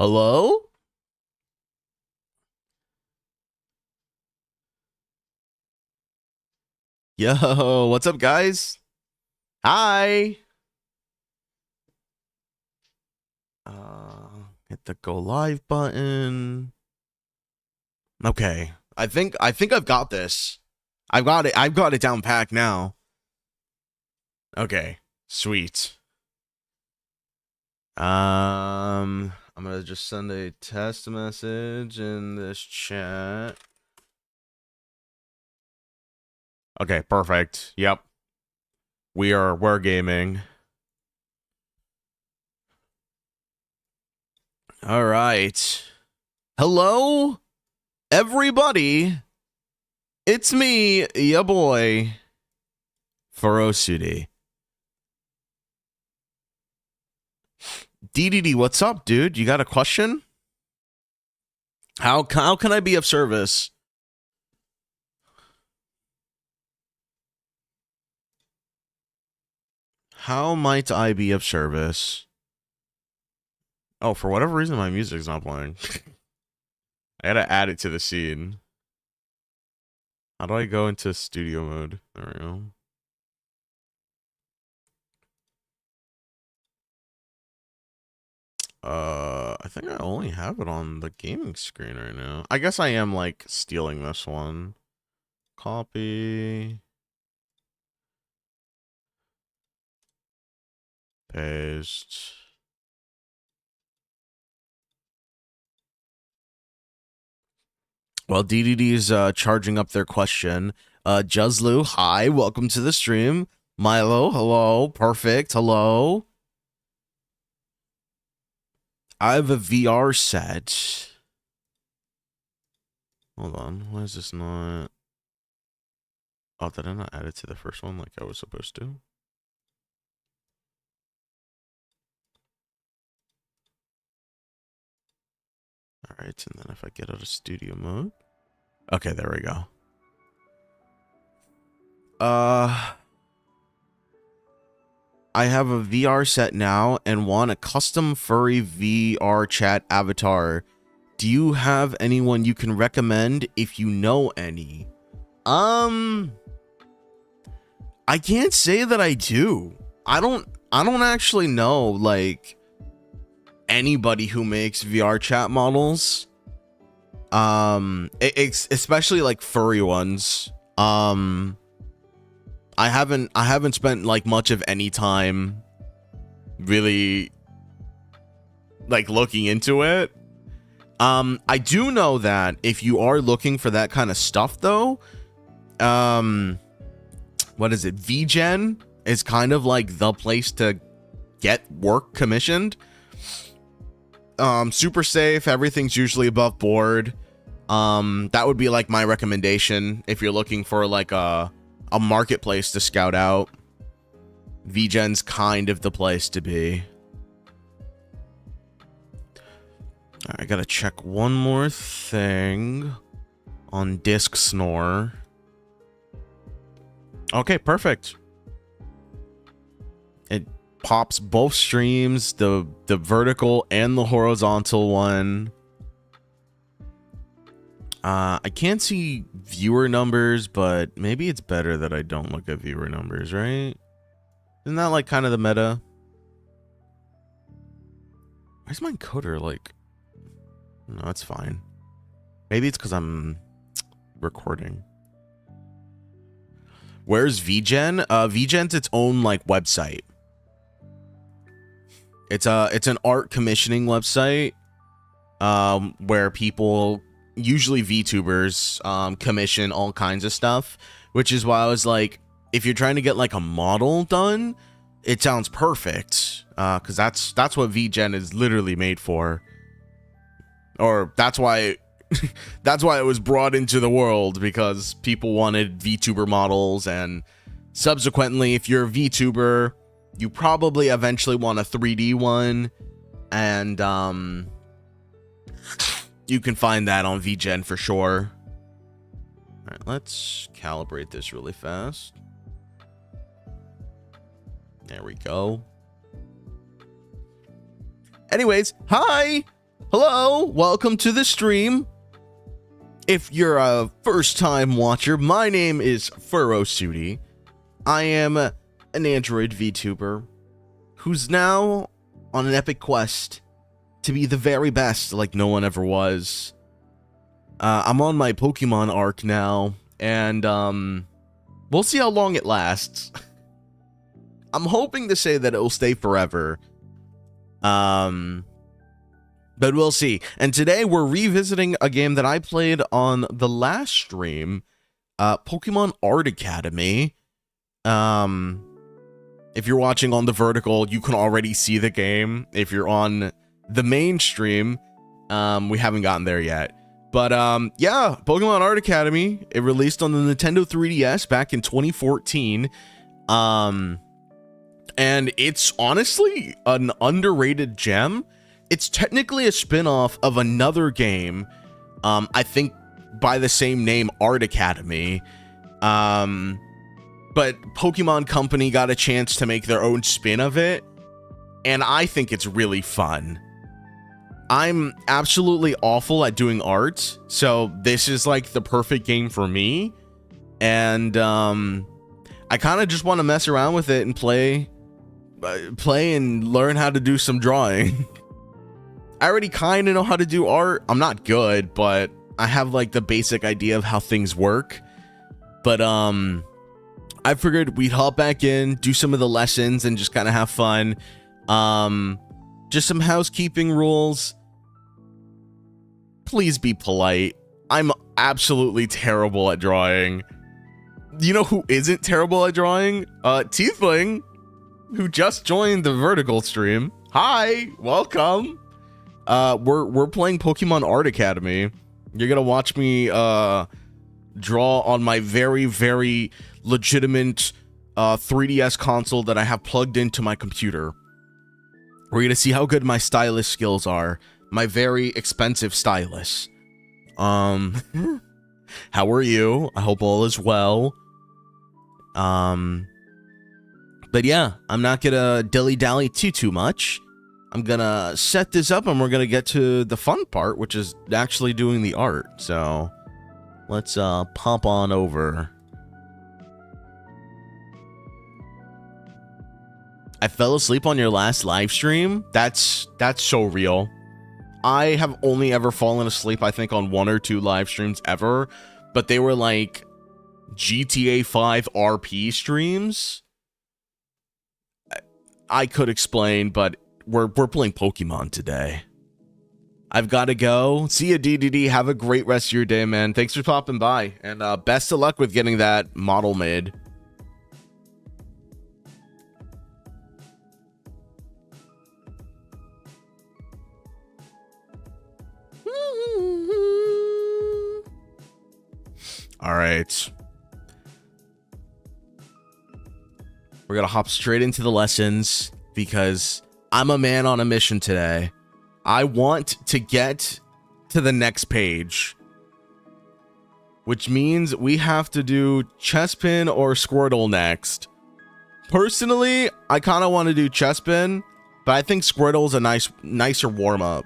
Hello? Yo, what's up, guys? Hi. Hit the go live button. Okay. I think I've got this. I've got it. I've got it down packed now. Okay. Sweet. I'm gonna just send a test message in this chat. Okay, perfect. Yep. We're gaming. All right. Hello, everybody. It's me, ya boy, Ferocity. DDD, what's up, dude? You got a question? How can I be of service? How might I be of service? Oh, for whatever reason, my music's not playing. I gotta add it to the scene. How do I go into studio mode? There we go. I think I only have it on the gaming screen right now. I guess I am, like, stealing this one. Copy. Paste. Well, DDD's charging up their question. Juzlu, hi, welcome to the stream. Milo, hello, perfect, hello. I have a VR set. Hold on, why is this not? Oh, did I not add it to the first one like I was supposed to? All right, and then if I get out of studio mode. Okay, there we go. I have a VR set now and want a custom furry VR chat avatar. Do you have anyone you can recommend if you know any? I can't say that I do. I don't actually know like anybody who makes VR chat models. Especially like furry ones. I haven't spent like much of any time really like looking into it. I do know that if you are looking for that kind of stuff though, what is it? VGen is kind of like the place to get work commissioned. Super safe, everything's usually above board. That would be like my recommendation if you're looking for like a marketplace to scout out. VGen's kind of the place to be. All right, I gotta check one more thing on Disc Snore. Okay, perfect. It pops both streams, the vertical and the horizontal one. I can't see viewer numbers, but maybe it's better that I don't look at viewer numbers, right? Isn't that like kind of the meta? Where's my encoder? Like, no, it's fine. Maybe it's because I'm recording. Where's VGen? VGen's its own like website. It's an art commissioning website, where people, usually VTubers, commission all kinds of stuff, which is why I was like, if you're trying to get like a model done, it sounds perfect, because that's what VGen is literally made for, or that's why that's why it was brought into the world, because people wanted VTuber models, and subsequently, if you're a VTuber, you probably eventually want a 3D one, and you can find that on VGen for sure. All right, let's calibrate this really fast. There we go. Anyways, hi! Hello, welcome to the stream. If you're a first-time watcher, my name is Furosudi. I am an Android VTuber who's now on an epic quest to be the very best like no one ever was. I'm on my Pokemon arc now, and we'll see how long it lasts. I'm hoping to say that it will stay forever. But we'll see. And today we're revisiting a game that I played on the last stream, Pokemon Art Academy. If you're watching on the vertical, you can already see the game. If you're on the main stream, we haven't gotten there yet. But yeah, Pokemon Art Academy, it released on the Nintendo 3DS back in 2014. And it's honestly an underrated gem. It's technically a spin-off of another game, I think by the same name, Art Academy. But Pokemon Company got a chance to make their own spin of it, and I think it's really fun. I'm absolutely awful at doing art, so this is like the perfect game for me. And I kind of just want to mess around with it and play and learn how to do some drawing. I already kind of know how to do art. I'm not good, but I have like the basic idea of how things work. But I figured we'd hop back in, do some of the lessons, and just kind of have fun. Just some housekeeping rules. Please be polite. I'm absolutely terrible at drawing. You know who isn't terrible at drawing? Tiefling, who just joined the vertical stream. Hi, welcome. We're playing Pokemon Art Academy. You're gonna watch me draw on my very, very legitimate 3DS console that I have plugged into my computer. We're gonna see how good my stylus skills are. My very expensive stylus. How are you? I hope all is well. But yeah, I'm not gonna dilly-dally too much. I'm gonna set this up and we're gonna get to the fun part, which is actually doing the art. So let's pop on over. I fell asleep on your last live stream. That's so real. I have only ever fallen asleep, I think, on 1 or 2 live streams ever, but they were like GTA 5 RP streams. I could explain, but we're playing Pokemon today. I've got to go. See ya, DDD. Have a great rest of your day, man. Thanks for popping by, and best of luck with getting that model made. All right. We're gonna hop straight into the lessons because I'm a man on a mission today. I want to get to the next page, which means we have to do Chespin or Squirtle next. Personally, I kind of want to do Chespin, but I think Squirtle's a nicer warm-up.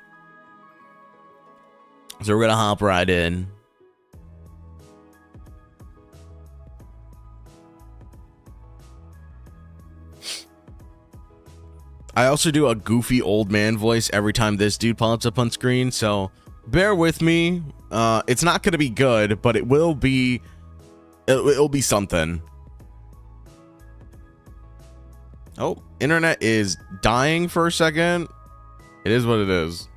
So we're gonna hop right in. I also do a goofy old man voice every time this dude pops up on screen, so bear with me. It's not gonna be good, but it will be. It'll be something. Oh, internet is dying for a second. It is what it is.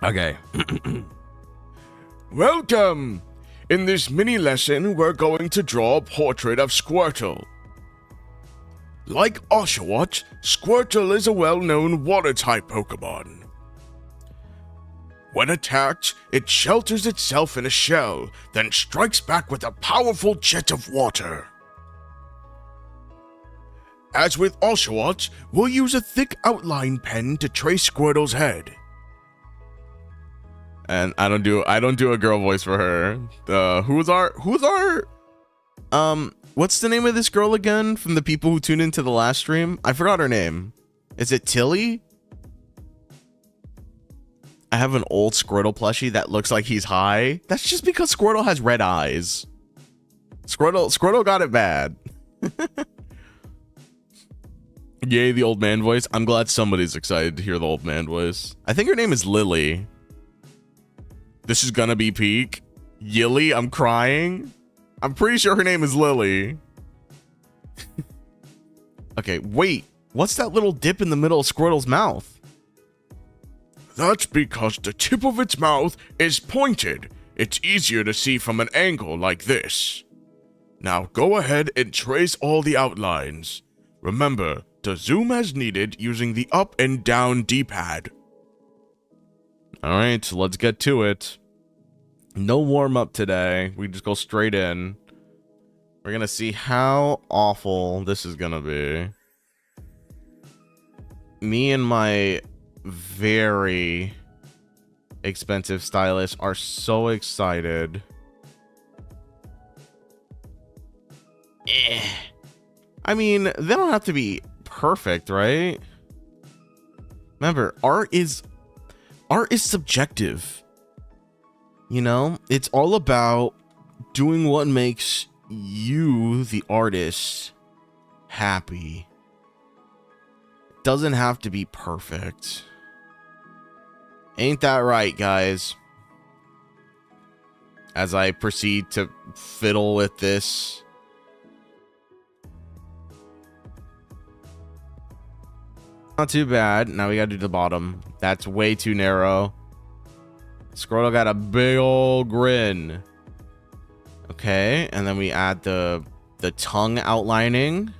Okay. Welcome! In this mini lesson, we're going to draw a portrait of Squirtle. Like Oshawott, Squirtle is a well-known water-type Pokemon. When attacked, it shelters itself in a shell, then strikes back with a powerful jet of water. As with Oshawott, we'll use a thick outline pen to trace Squirtle's head. And I don't do a girl voice for her. Who's our what's the name of this girl again from the people who tuned into the last stream? I forgot her name. Is it Tilly? I have an old Squirtle plushie that looks like he's high. That's just because Squirtle has red eyes. Squirtle got it bad. Yay, the old man voice. I'm glad somebody's excited to hear the old man voice. I think her name is Lily. This is gonna be peak. Yilly, I'm crying. I'm pretty sure her name is Lily. Okay, wait. What's that little dip in the middle of Squirtle's mouth? That's because the tip of its mouth is pointed. It's easier to see from an angle like this. Now go ahead and trace all the outlines. Remember to zoom as needed using the up and down D-pad. Alright, so let's get to it. No warm-up today. We just go straight in. We're gonna see how awful this is gonna be. Me and my very expensive stylist are so excited. I mean, they don't have to be perfect, right? Remember, art is subjective. You know, it's all about doing what makes you, the artist, happy. It doesn't have to be perfect. Ain't that right, guys? As I proceed to fiddle with this. Not too bad. Now we gotta do the bottom. That's way too narrow. Squirtle got a big old grin. Okay, and then we add the tongue outlining.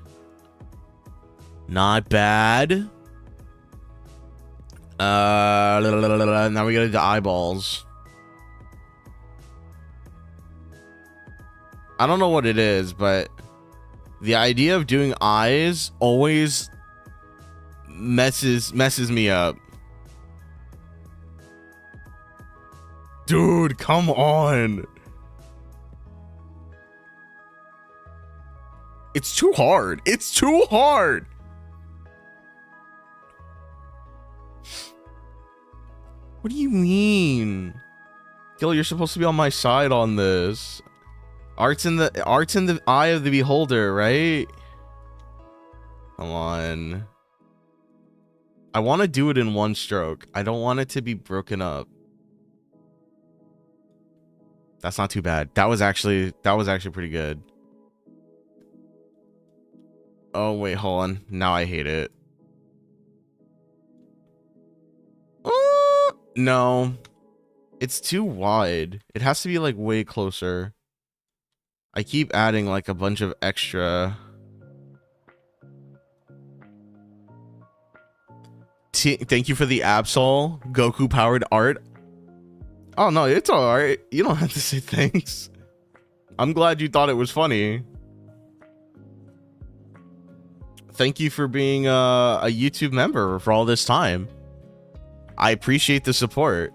Not bad. Now we gotta do the eyeballs. I don't know what it is, but the idea of doing eyes always messes me up. Dude, come on. It's too hard. It's too hard. What do you mean? Gil, you're supposed to be on my side on this. Art's in the eye of the beholder, right? Come on. I want to do it in one stroke. I don't want it to be broken up. That's not too bad. That was actually pretty good. Oh wait, hold on. Now I hate it. No. It's too wide. It has to be like way closer. I keep adding like a bunch of extra. Thank you for the Absol Goku powered art. Oh no, it's alright. You don't have to say thanks. I'm glad you thought it was funny. Thank you for being a YouTube member for all this time. I appreciate the support.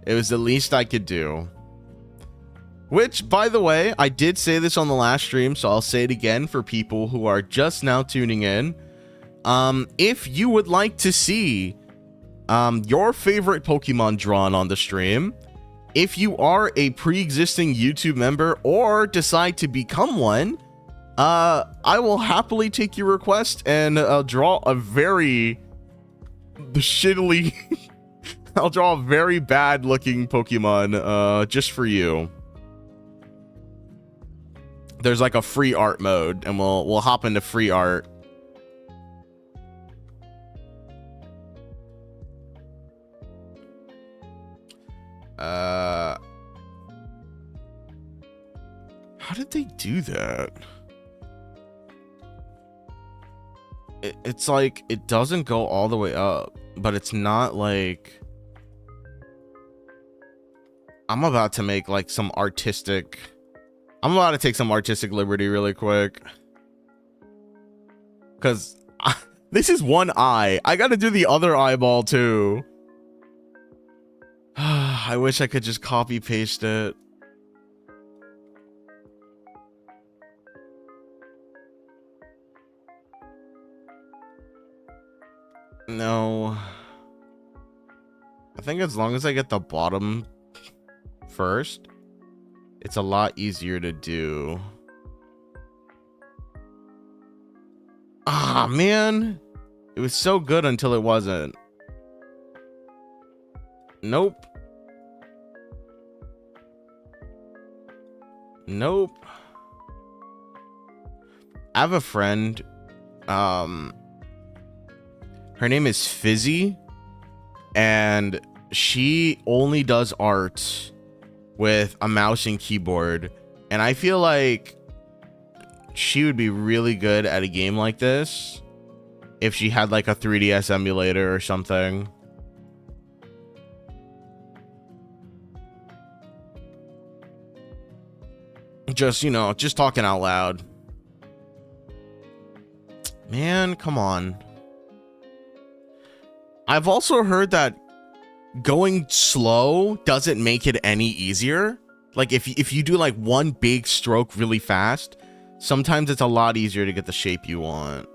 It was the least I could do. Which, by the way, I did say this on the last stream, so I'll say it again for people who are just now tuning in. If you would like to see your favorite Pokemon drawn on the stream, if you are a pre-existing YouTube member or decide to become one, I will happily take your request and draw a very shittily I'll draw a very bad looking Pokemon just for you. There's like a free art mode, and we'll hop into free art. How did they do that? It's like it doesn't go all the way up, but it's not like I'm about to make like some artistic. I'm about to take some artistic liberty really quick, because this is one eye. I gotta do the other eyeball too. I wish I could just copy paste it. No. think as long as I get the bottom first, it's a lot easier to do. Ah, man. It was so good until it wasn't. Nope. Nope. I have a friend. Her name is Fizzy. And she only does art with a mouse and keyboard. And I feel like she would be really good at a game like this if she had like a 3DS emulator or something. Just, you know, just talking out loud. Man, come on. I've also heard that going slow doesn't make it any easier. Like if you do like one big stroke really fast, sometimes it's a lot easier to get the shape you want.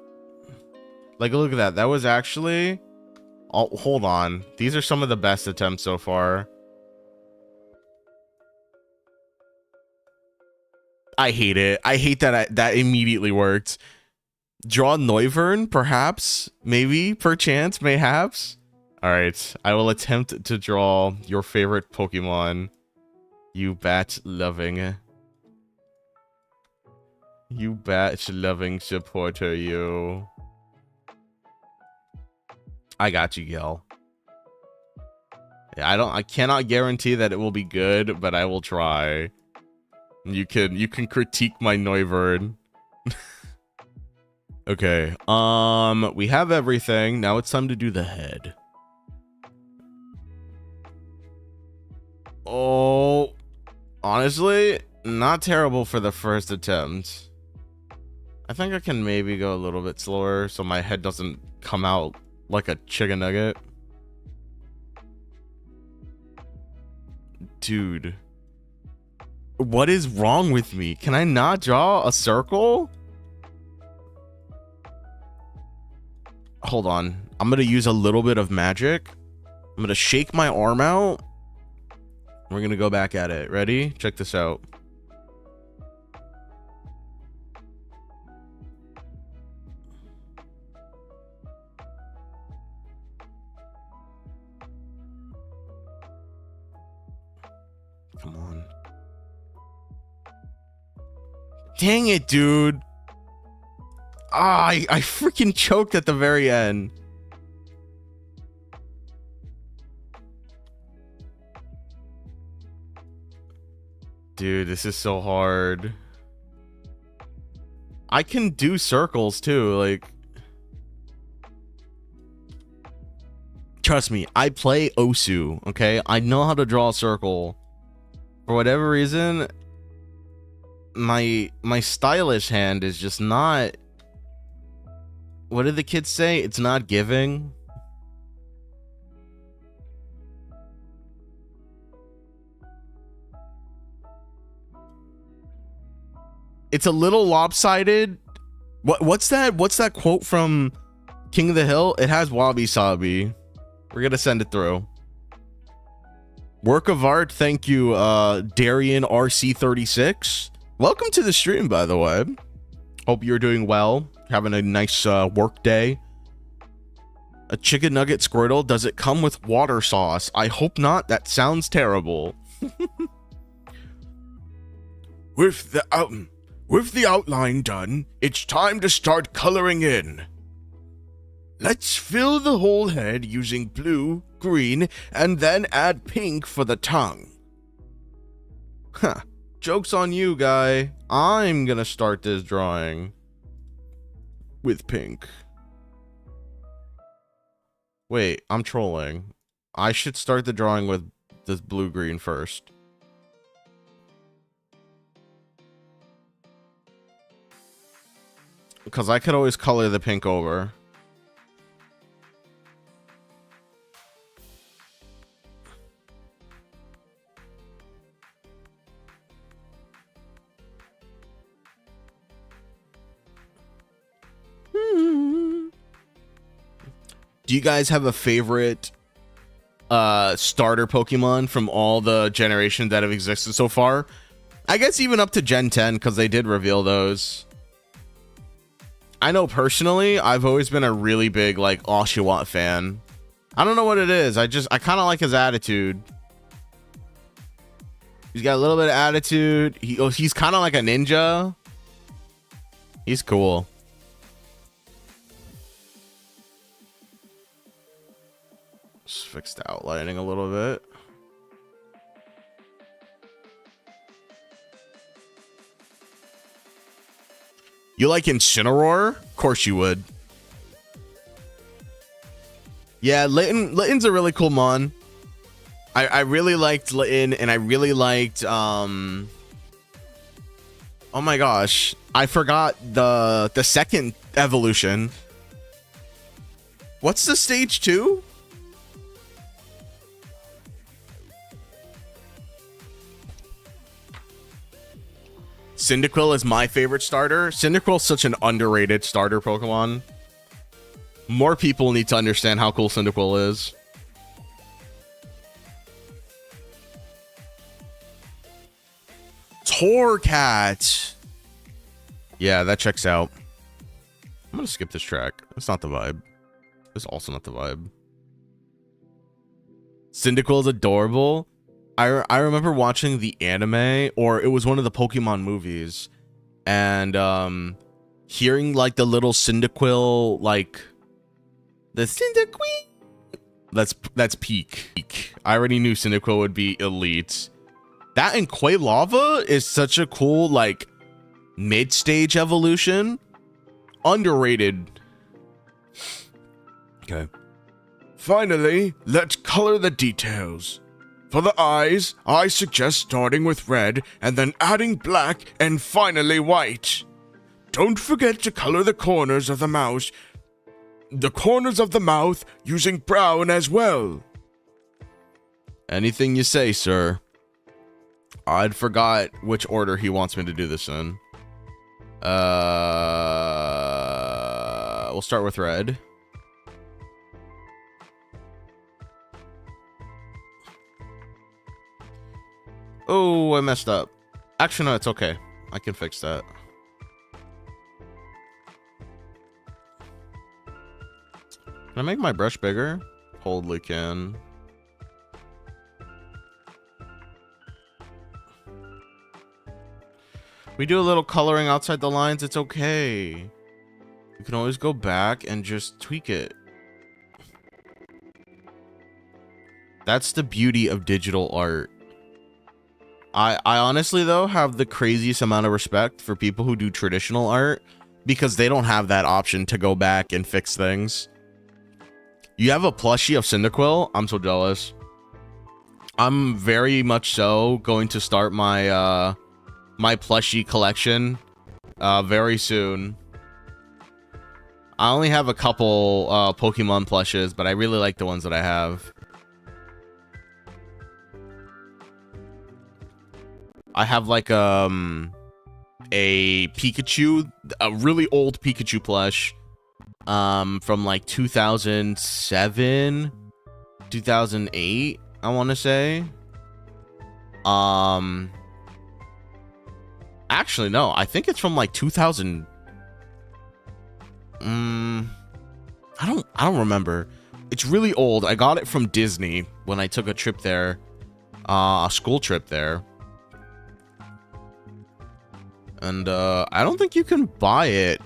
Like, look at that. That was actually... Oh, hold on. These are some of the best attempts so far. I hate it. I hate that that immediately worked. Draw Noivern, perhaps, maybe, perchance, mayhaps. All right, I will attempt to draw your favorite Pokemon. You bat-loving supporter, you. I got you, Gil. Yeah, I cannot guarantee that it will be good, but I will try. You can critique my Noivern. Okay, we have everything. Now it's time to do the head. Oh, honestly, not terrible for the first attempt. I think I can maybe go a little bit slower so my head doesn't come out like a chicken nugget. Dude, what is wrong with me? Can I not draw a circle? Hold on. I'm going to use a little bit of magic. I'm going to shake my arm out. We're going to go back at it. Ready? Check this out. Come on. Dang it, dude. Ah, I freaking choked at the very end. Dude, this is so hard. I can do circles too, like... Trust me, I play Osu, okay? I know how to draw a circle. For whatever reason, my stylish hand is just not... What did the kids say? It's not giving. It's a little lopsided. What's that? What's that quote from King of the Hill? It has wabi sabi. We're gonna send it through. Work of art. Thank you, Darian RC36. Welcome to the stream, by the way. Hope you're doing well. Having a nice work day. A chicken nugget Squirtle. Does it come with water sauce? I hope not. That sounds terrible. With the outline done, it's time to start coloring in. Let's fill the whole head using blue, green, and then add pink for the tongue. Huh. Joke's on you, guy. I'm gonna start this drawing with pink. Wait, I'm trolling. I should start the drawing with this blue-green first. Because I could always color the pink over. Do you guys have a favorite starter Pokemon from all the generations that have existed so far. I guess even up to Gen 10, because they did reveal those. I know personally, I've always been a really big like Oshawott fan. I don't know what it is. I kind of like his attitude. He's got a little bit of attitude. He's kind of like a ninja. He's cool. Just fix the outlining a little bit. You like Incineroar? Of course you would. Yeah, Litten's a really cool mon. I really liked Litten, and I really liked oh my gosh, I forgot the second evolution. What's the stage 2? Cyndaquil is my favorite starter. Cyndaquil's such an underrated starter Pokemon. More people need to understand how cool Cyndaquil is. Torcat. Yeah, that checks out. I'm gonna skip this track. That's not the vibe. It's also not the vibe. Cyndaquil is adorable. I remember watching the anime, or it was one of the Pokemon movies, and hearing like the little Cyndaquil, like the Cyndaquil. That's peak. I already knew Cyndaquil would be elite. That and Quailava is such a cool like mid-stage evolution. Underrated. Okay. Finally, let's color the details. For the eyes, I suggest starting with red and then adding black and finally white. Don't forget to color the corners of the mouth. The corners of the mouth using brown as well. Anything you say, sir. I'd forgot which order he wants me to do this in. We'll start with red. Oh, I messed up. Actually, no, it's okay. I can fix that. Can I make my brush bigger? Totally can. We do a little coloring outside the lines, it's okay. You can always go back and just tweak it. That's the beauty of digital art. I honestly, though, have the craziest amount of respect for people who do traditional art because they don't have that option to go back and fix things. You have a plushie of Cyndaquil? I'm so jealous. I'm very much so going to start my my plushie collection very soon. I only have a couple Pokemon plushes, but I really like the ones that I have. I have like a Pikachu, a really old Pikachu plush from like 2007, 2008, I want to say. Actually no, I think it's from like 2000. I don't remember. It's really old. I got it from Disney when I took a trip there, a school trip there. And I don't think you can buy it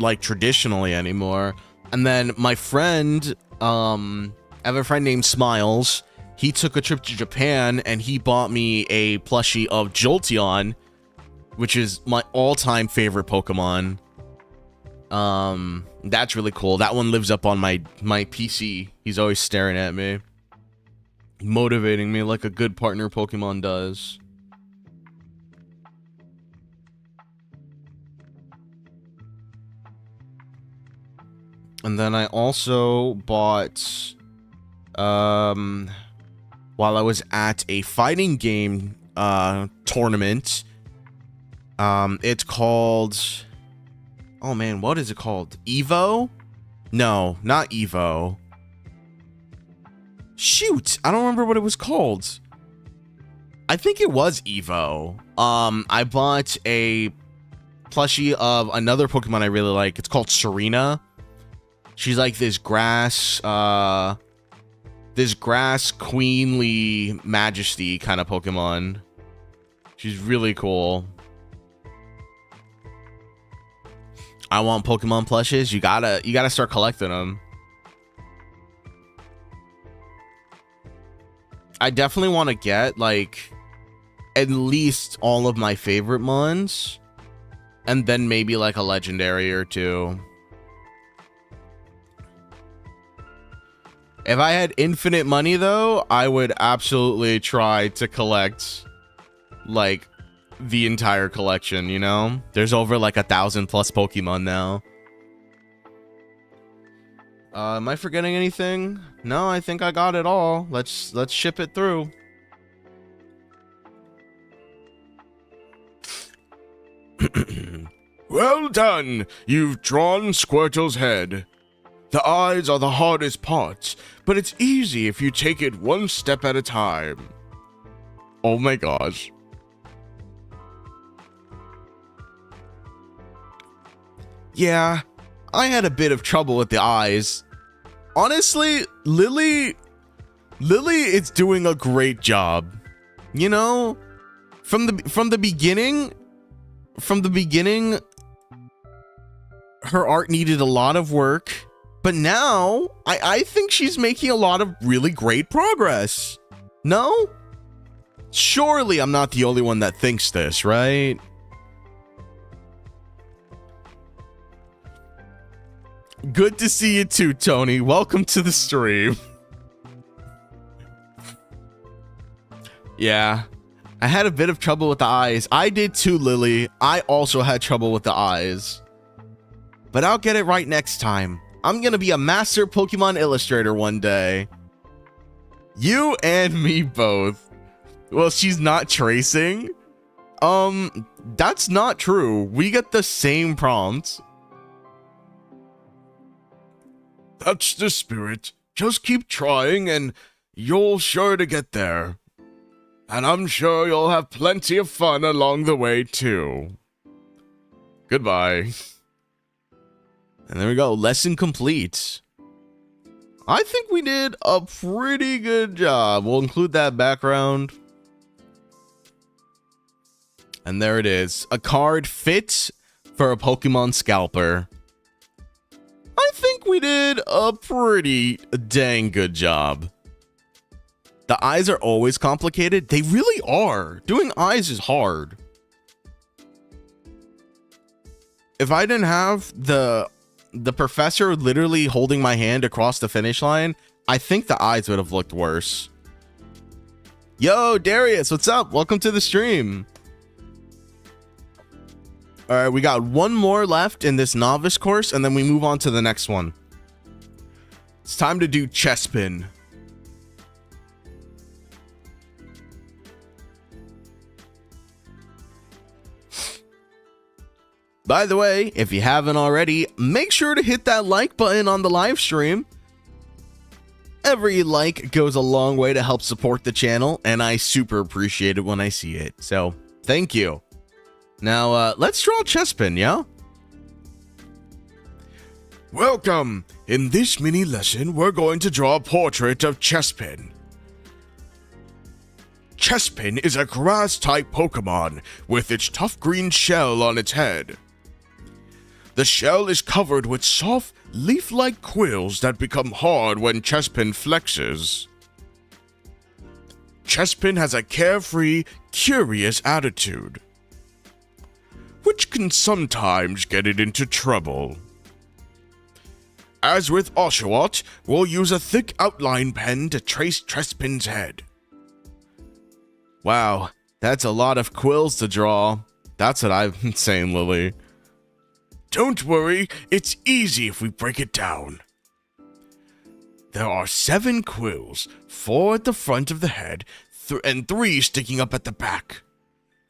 like traditionally anymore. And then my friend, I have a friend named Smiles. He took a trip to Japan and he bought me a plushie of Jolteon, which is my all-time favorite Pokemon. That's really cool. That one lives up on my PC. He's always staring at me, motivating me like a good partner Pokemon does. And then I also bought, while I was at a fighting game tournament, it's called, oh man, what is it called? Evo? No, not Evo. Shoot, I don't remember what it was called. I think it was Evo. I bought a plushie of another Pokemon I really like. It's called Serena. She's like this grass queenly majesty kind of Pokemon. She's really cool. I want Pokemon plushes. You gotta start collecting them. I definitely want to get like at least all of my favorite ones, and then maybe like a legendary or two. If I had infinite money though, I would absolutely try to collect like the entire collection, you know? There's over like 1,000 plus Pokemon now. Am I forgetting anything? No, I think I got it all. Let's ship it through. Well done! You've drawn Squirtle's head. The eyes are the hardest parts, but it's easy if you take it one step at a time. Oh my gosh. Yeah, I had a bit of trouble with the eyes. Honestly, Lily is doing a great job. You know, from the beginning, her art needed a lot of work, but now I think she's making a lot of really great progress. No? Surely I'm not the only one that thinks this, right? Good to see you too, Tony. Welcome to the stream. Yeah, I had a bit of trouble with the eyes. I did too, Lily. I also had trouble with the eyes. But I'll get it right next time. I'm gonna be a master Pokemon illustrator one day. You and me both. Well, she's not tracing. That's not true. We get the same prompts. That's the spirit. Just keep trying and you'll sure to get there. And I'm sure you'll have plenty of fun along the way too. Goodbye. And there we go. Lesson complete. I think we did a pretty good job. We'll include that background. And there it is. A card fit for a Pokemon Scalper. I think we did a pretty dang good job. The eyes are always complicated. They really are. Doing eyes is hard. If I didn't have the professor literally holding my hand across the finish line, I think the eyes would have looked worse. Yo, Darius, what's up? Welcome to the stream. All right, we got one more left in this novice course, and then we move on to the next one. It's time to do Chespin. By the way, if you haven't already, make sure to hit that like button on the live stream. Every like goes a long way to help support the channel, and I super appreciate it when I see it. So, thank you. Now, let's draw Chespin, yeah? Welcome! In this mini lesson, we're going to draw a portrait of Chespin. Chespin is a grass-type Pokemon with its tough green shell on its head. The shell is covered with soft, leaf-like quills that become hard when Chespin flexes. Chespin has a carefree, curious attitude, which can sometimes get it into trouble. As with Oshawott, we'll use a thick outline pen to trace Chespin's head. Wow, that's a lot of quills to draw. That's what I've been saying, Lily. Don't worry, it's easy if we break it down. There are 7 quills, 4 at the front of the head, and 3 sticking up at the back.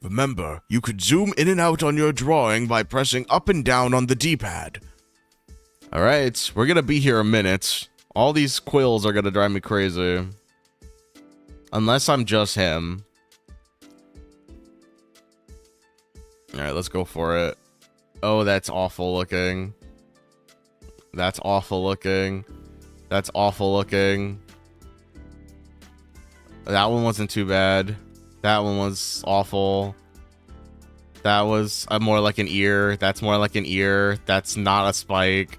Remember, you could zoom in and out on your drawing by pressing up and down on the D-pad. Alright, we're gonna be here a minute. All these quills are gonna drive me crazy. Unless I'm just him. Alright, let's go for it. Oh, that's awful looking. That's awful looking. That's awful looking. That one wasn't too bad. That one was awful. That was more like an ear. That's more like an ear. That's not a spike.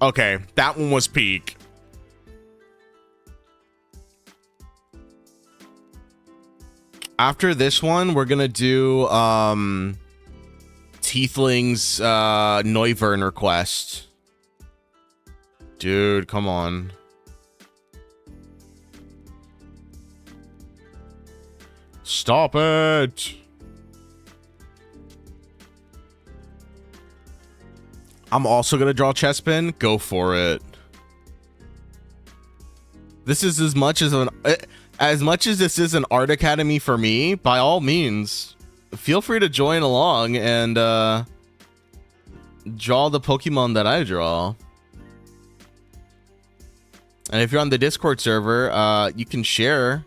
Okay, that one was peak. After this one, we're gonna do Tiefling's Neuverner quest. Dude, come on. Stop it. I'm also gonna draw Chespin. Go for it. This is as much as this is an art academy for me. By all means, feel free to join along and draw the Pokemon that I draw. And if you're on the Discord server, you can share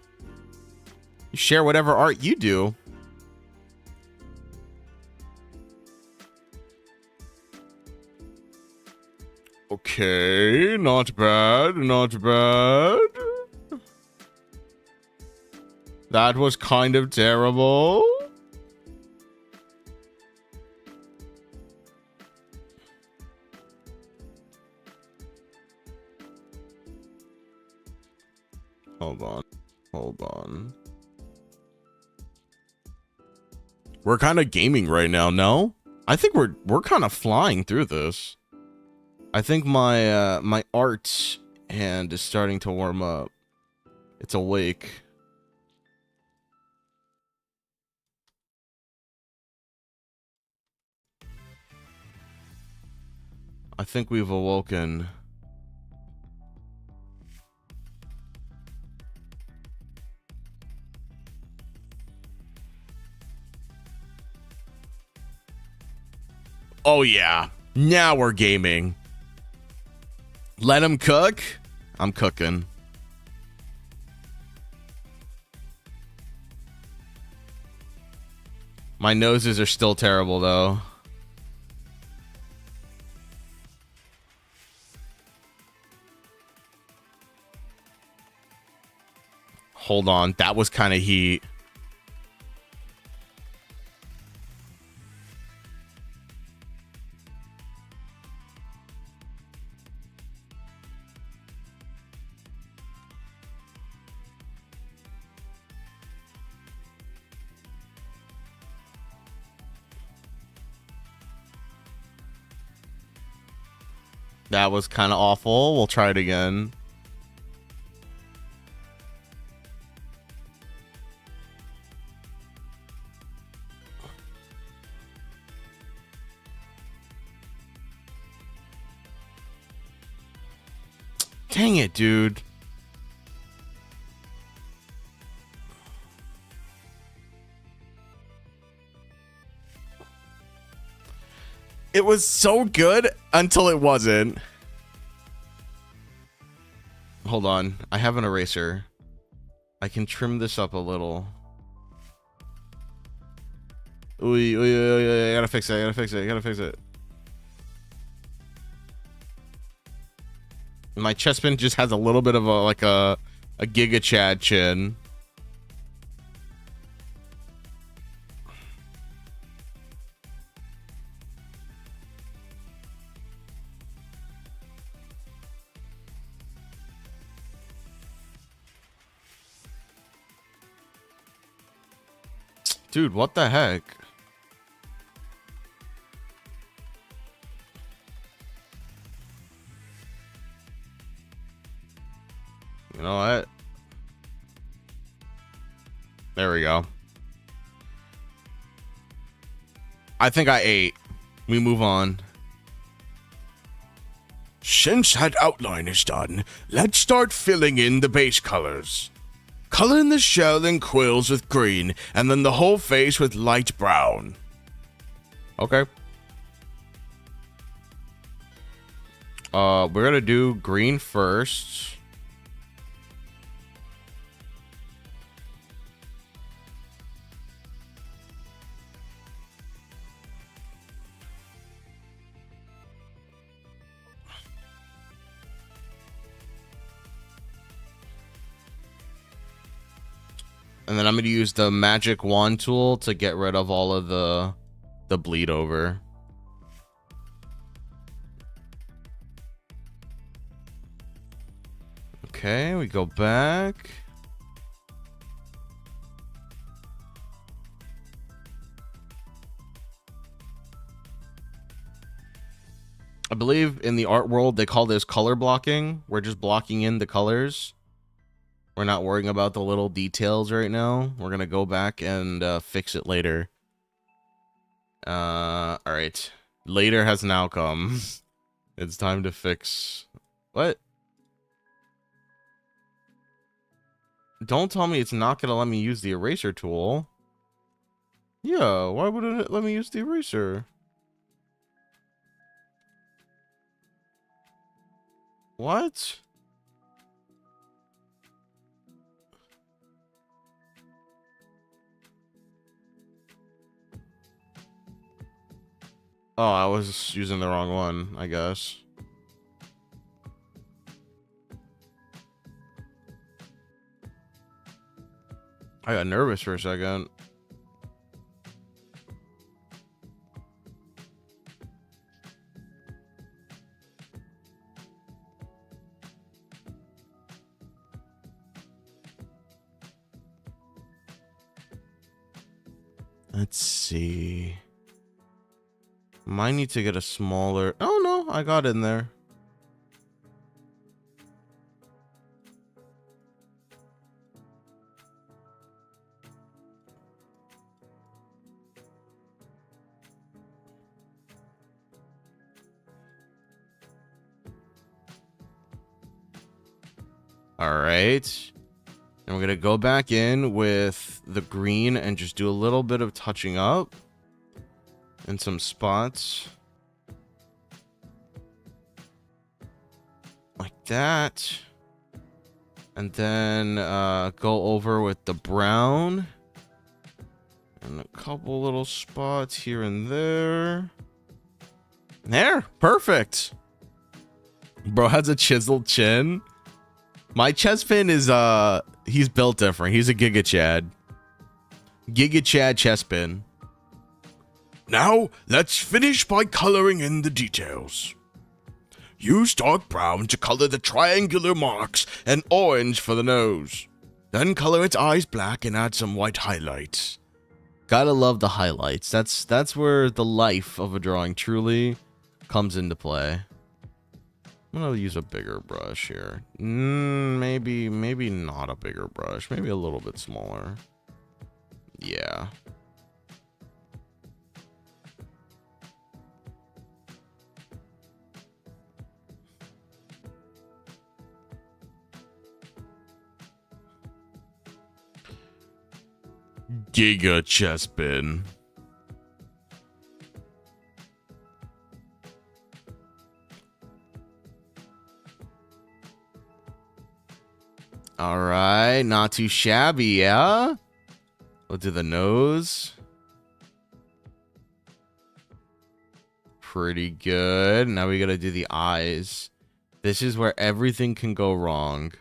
whatever art you do. Okay, not bad, not bad. That was kind of terrible. Hold on. Hold on. We're kind of gaming right now, no? I think we're kind of flying through this. I think my my art hand is starting to warm up. It's awake. I think we've awoken. Oh yeah, now we're gaming. Let him cook. I'm cooking. My noses are still terrible though. Hold on, that was kind of heat. That was kind of awful. We'll try it again. Dang it, dude. It was so good until it wasn't. Hold on. I have an eraser. I can trim this up a little. I gotta fix it. I gotta fix it. My Chespin just has a little bit of a Giga Chad chin. Dude, what the heck? You know what? There we go. I think I ate. We move on. Since that outline is done, let's start filling in the base colors. Color in the shell and quills with green, and then the whole face with light brown. Okay. We're gonna do green first. And then I'm gonna use the magic wand tool to get rid of all of the bleed over. Okay, we go back. I believe in the art world they call this color blocking. We're just blocking in the colors. We're not worrying about the little details right now. We're gonna go back and fix it later. All right. Later has now come. It's time to fix. What? Don't tell me it's not gonna let me use the eraser tool. Yeah, why wouldn't it let me use the eraser? What? Oh, I was using the wrong one, I guess. I got nervous for a second. Let's see. Might need to get a smaller. Oh no, I got in there. All right. And we're going to go back in with the green and just do a little bit of touching up in some spots. Like that. And then go over with the brown. And a couple little spots here and there. There. Perfect. Bro has a chiseled chin. My chestpin is, he's built different. He's a Giga Chad. Giga Chad chestpin. Now, let's finish by coloring in the details. Use dark brown to color the triangular marks and orange for the nose. Then color its eyes black and add some white highlights. Gotta love the highlights. That's where the life of a drawing truly comes into play. I'm gonna use a bigger brush here. Maybe not a bigger brush. Maybe a little bit smaller. Yeah. Giga chestpin. All right, not too shabby, yeah? We'll do the nose. Pretty good. Now we gotta do the eyes. This is where everything can go wrong.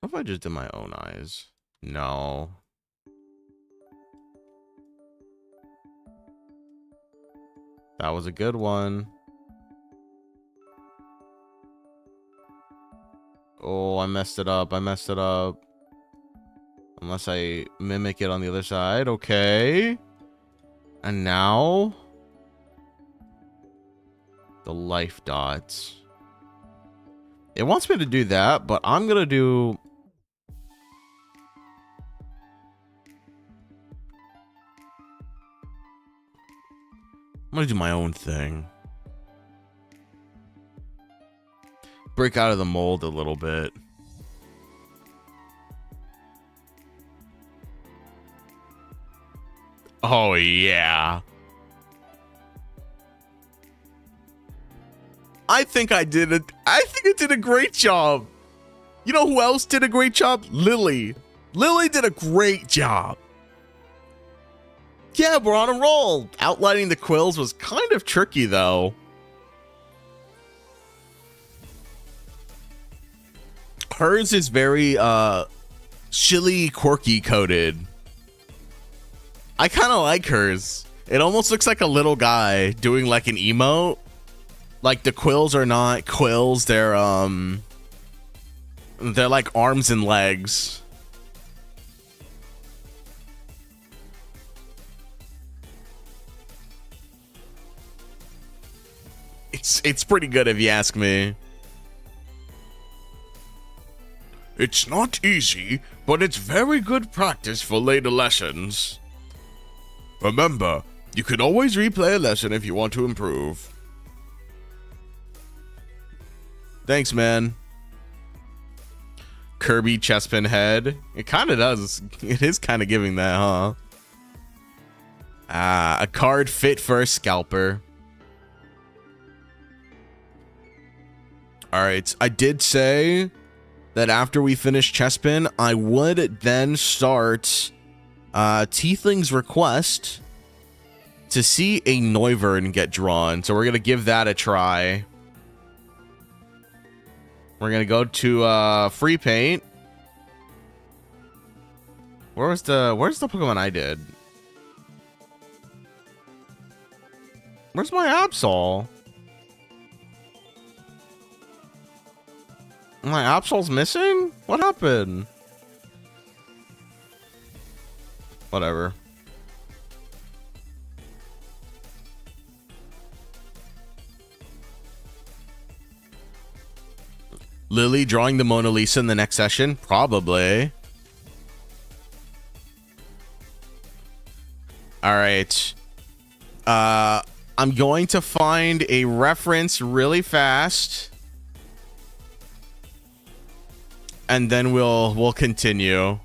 What if I just did my own eyes? No. That was a good one. Oh, I messed it up. I messed it up. Unless I mimic it on the other side. Okay. And now the life dots. It wants me to do that, but I'm gonna do... I'm gonna do my own thing. Break out of the mold a little bit. Oh, yeah. I think I did a great job. You know who else did a great job? Lily. Lily did a great job. Yeah, we're on a roll. Outlining the quills was kind of tricky, though. Hers is very, chili quirky coded. I kind of like hers. It almost looks like a little guy doing like an emote. Like the quills are not quills, they're like arms and legs. It's pretty good if you ask me. It's not easy, but it's very good practice for later lessons. Remember, you can always replay a lesson if you want to improve. Thanks, man. Kirby chestpin head. It kind of does. It is kind of giving that, huh? Ah, a card fit for a scalper. Alright, I did say that after we finish chestpin, I would then start Tiefling's Request to see a Noivern get drawn. So we're going to give that a try. We're going to go to free paint. Where's the Pokemon I did? Where's my Absol? My Absol's missing? What happened? Whatever. Lily drawing the Mona Lisa in the next session? Probably. Alright. I'm going to find a reference really fast. And then we'll continue.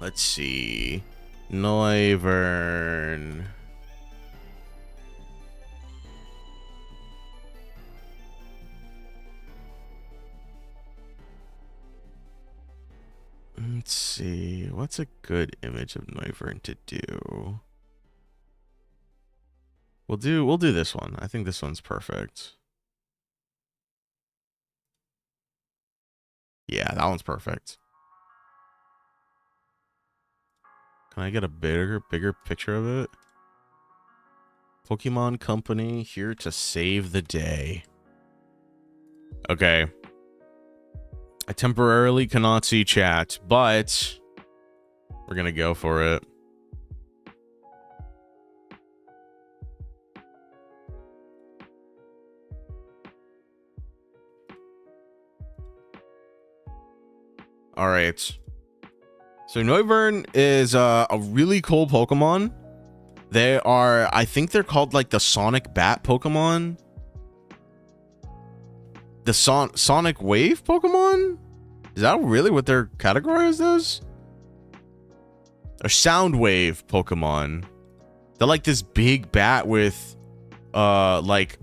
Let's see. Noivern. Let's see. What's a good image of Noivern to do? We'll do this one. I think this one's perfect. Yeah, that one's perfect. Can I get a bigger picture of it? Pokemon Company here to save the day. Okay. I temporarily cannot see chat, but we're gonna go for it. All right. So Noivern is a really cool Pokemon. They are, I think they're called like the Sonic Bat Pokemon. The Sonic Wave Pokemon? Is that really what they're categorized as? Or Sound Wave Pokemon. They're like this big bat with like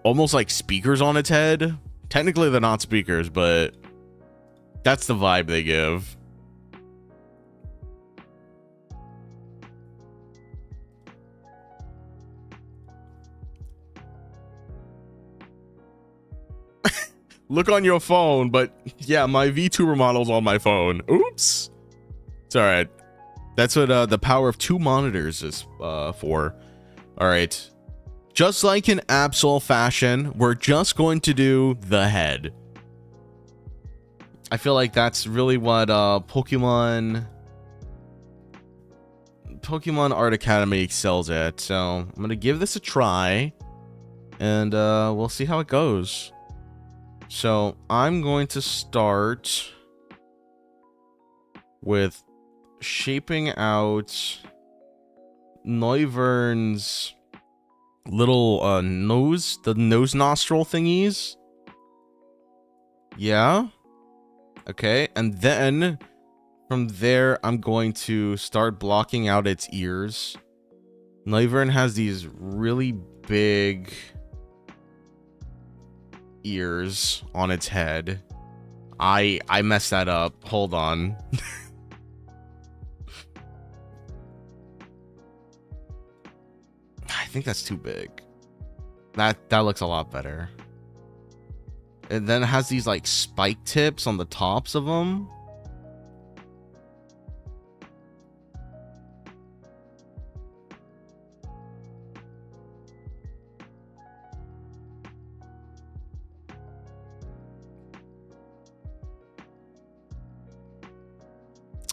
almost like speakers on its head. Technically they're not speakers, but that's the vibe they give. Look on your phone, but yeah, my VTuber model's on my phone. Oops. It's all right. That's what the power of 2 monitors is for. All right. Just like in Absol fashion, we're just going to do the head. I feel like that's really what Pokemon Pokemon Art Academy excels at. So I'm gonna give this a try, and we'll see how it goes. So I'm going to start with shaping out Noivern's little nose, the nose nostril thingies. Yeah. Okay, and then from there, I'm going to start blocking out its ears. Noivern has these really big ears on its head. I messed that up. Hold on. I think that's too big. That looks a lot better. And then it has these like spike tips on the tops of them.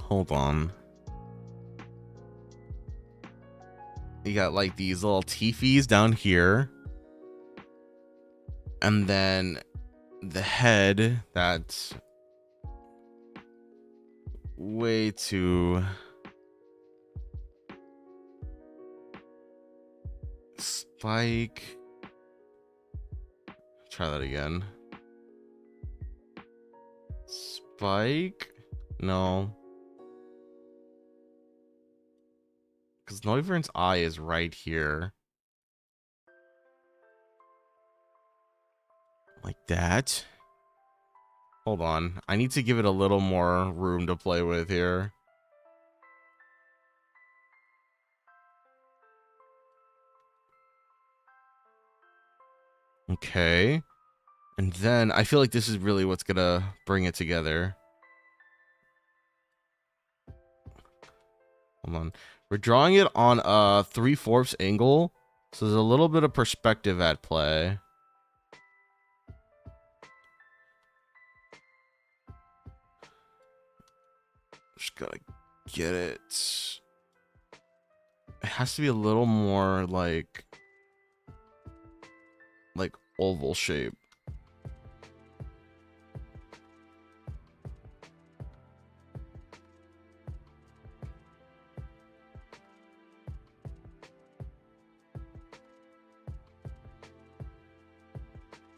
Hold on. You got like these little teefies down here. And then the head, that's way too spike. Try that again. Spike? No. Because Noivern's eye is right here. Like that. Hold on. I need to give it a little more room to play with here. Okay. And then I feel like this is really what's gonna bring it together. Hold on. We're drawing it on a 3/4 angle, so there's a little bit of perspective at play. Just gotta get it. It has to be a little more like oval shape.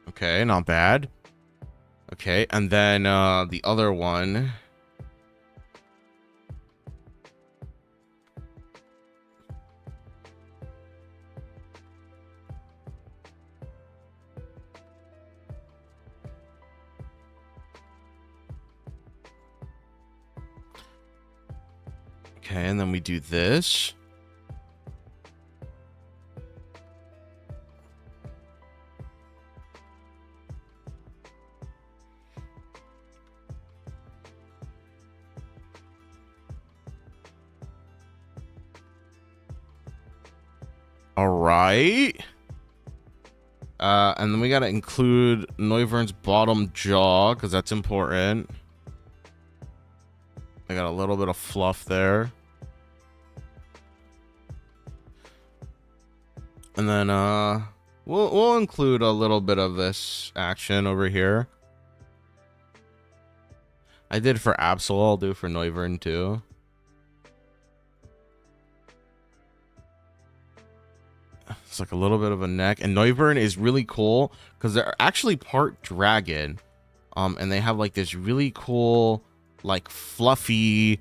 Okay, not bad. Okay, and then the other one. Okay, and then we do this. All right. And then we gotta include Noivern's bottom jaw, because that's important. I got a little bit of fluff there. And then we'll include a little bit of this action over here. I did for Absol, I'll do for Noivern too. It's like a little bit of a neck, and Noivern is really cool because they're actually part dragon, and they have like this really cool, like fluffy,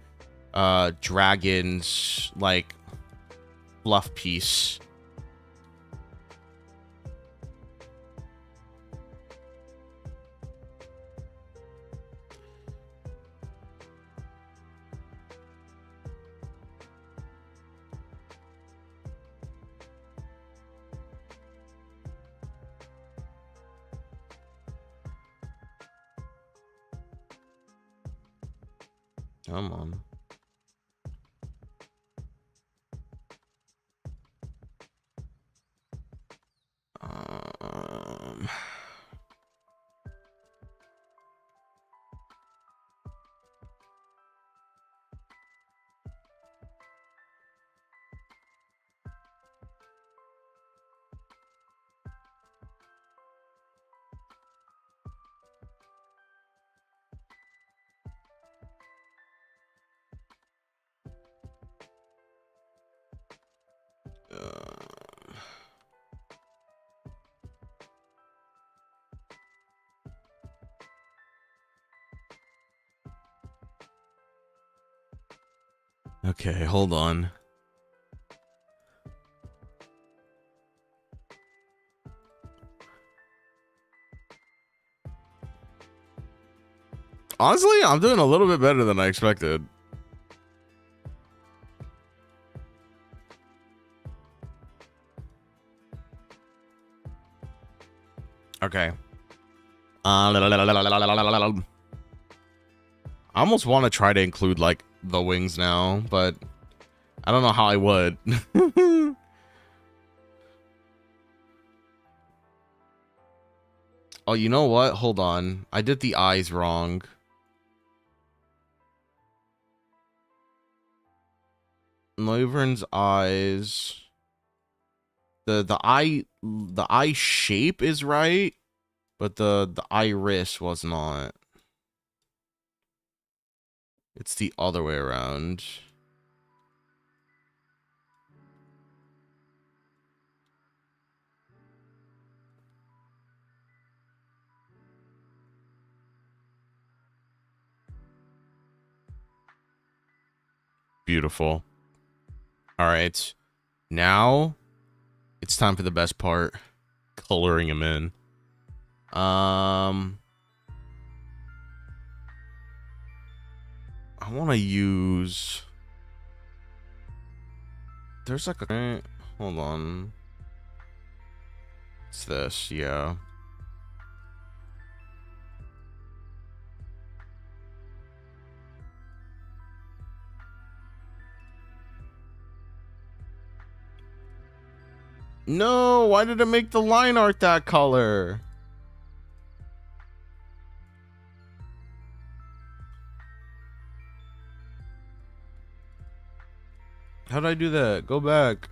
dragons like fluff piece. Come on. Okay, hold on. Honestly, I'm doing a little bit better than I expected. Okay. I almost want to try to include like the wings now, but I don't know how I would. Oh, you know what? Hold on. I did the eyes wrong. Noivern's eyes. The eye shape is right, but the iris was not. It's the other way around. Beautiful. All right. Now it's time for the best part. Coloring him in. I want to use... There's like a... Hold on. It's this, yeah. No, why did it make the line art that color? How did I do that? Go back.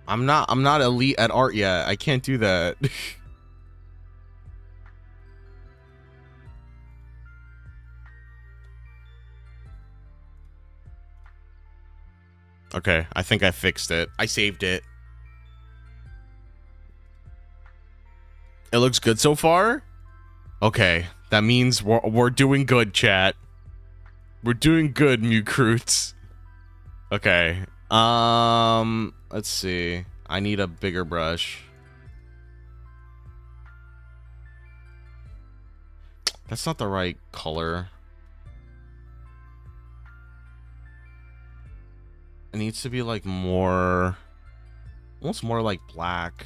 I'm not elite at art yet. I can't do that. Okay, I think I fixed it. I saved it. It looks good so far? Okay, that means we're doing good, chat. We're doing good, Mucroots. Okay. Let's see. I need a bigger brush. That's not the right color. It needs to be like more, almost more like black.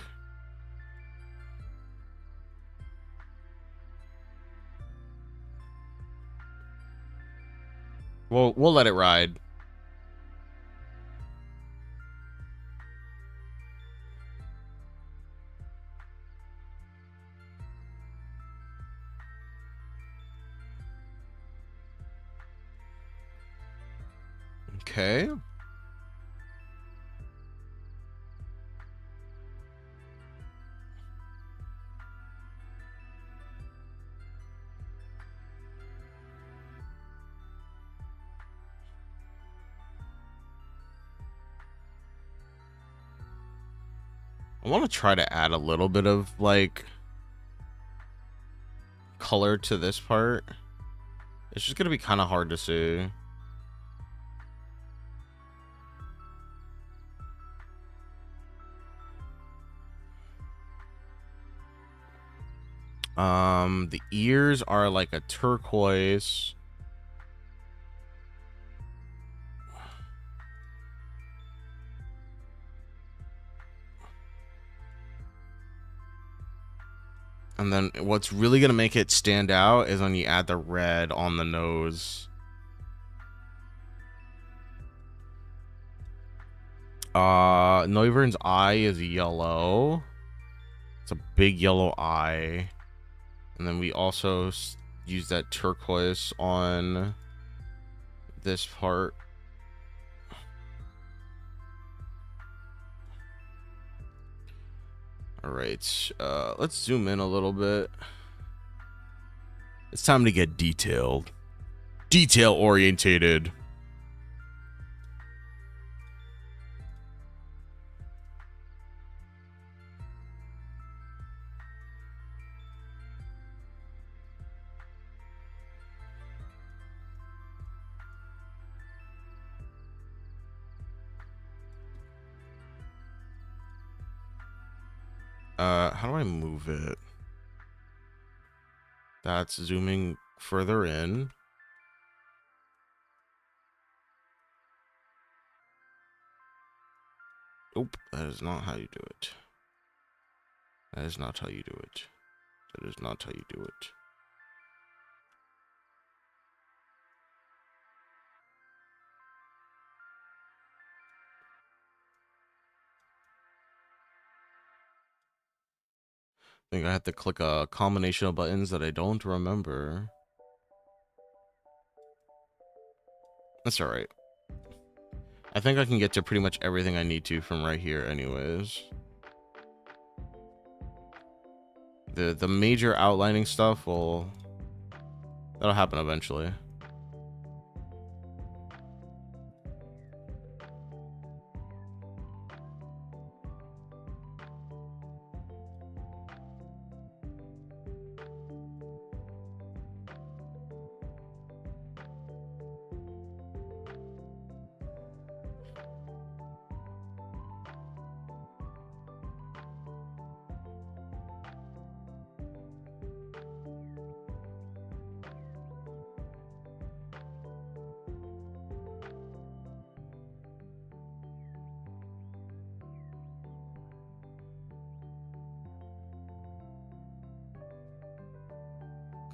We'll let it ride. Okay. I want to try to add a little bit of like color to this part. It's just gonna be kind of hard to see. The ears are like a turquoise. And then what's really gonna make it stand out is when you add the red on the nose. Noivern's eye is yellow. It's a big yellow eye. And then we also use that turquoise on this part. All right, let's zoom in a little bit. It's time to get detailed. Detail orientated. How do I move it? That's zooming further in. Nope, that is not how you do it. That is not how you do it. That is not how you do it. I think I have to click a combination of buttons that I don't remember. That's alright. I think I can get to pretty much everything I need to from right here anyways. The major outlining stuff that'll happen eventually.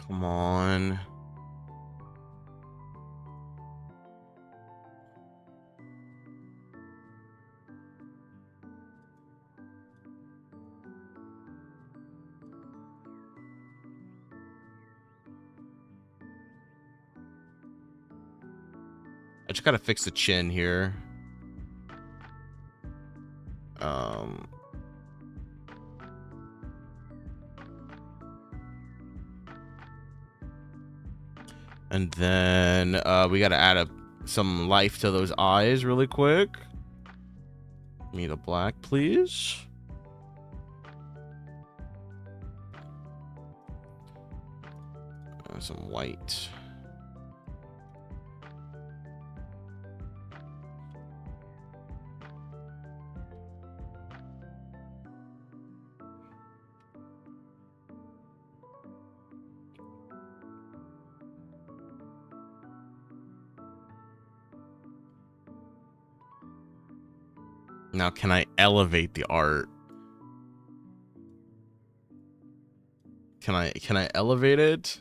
Come on. I just gotta fix the chin here. And then we gotta add some life to those eyes really quick. Give me the black, please. Some white. Now, can I elevate the art? Can I elevate it?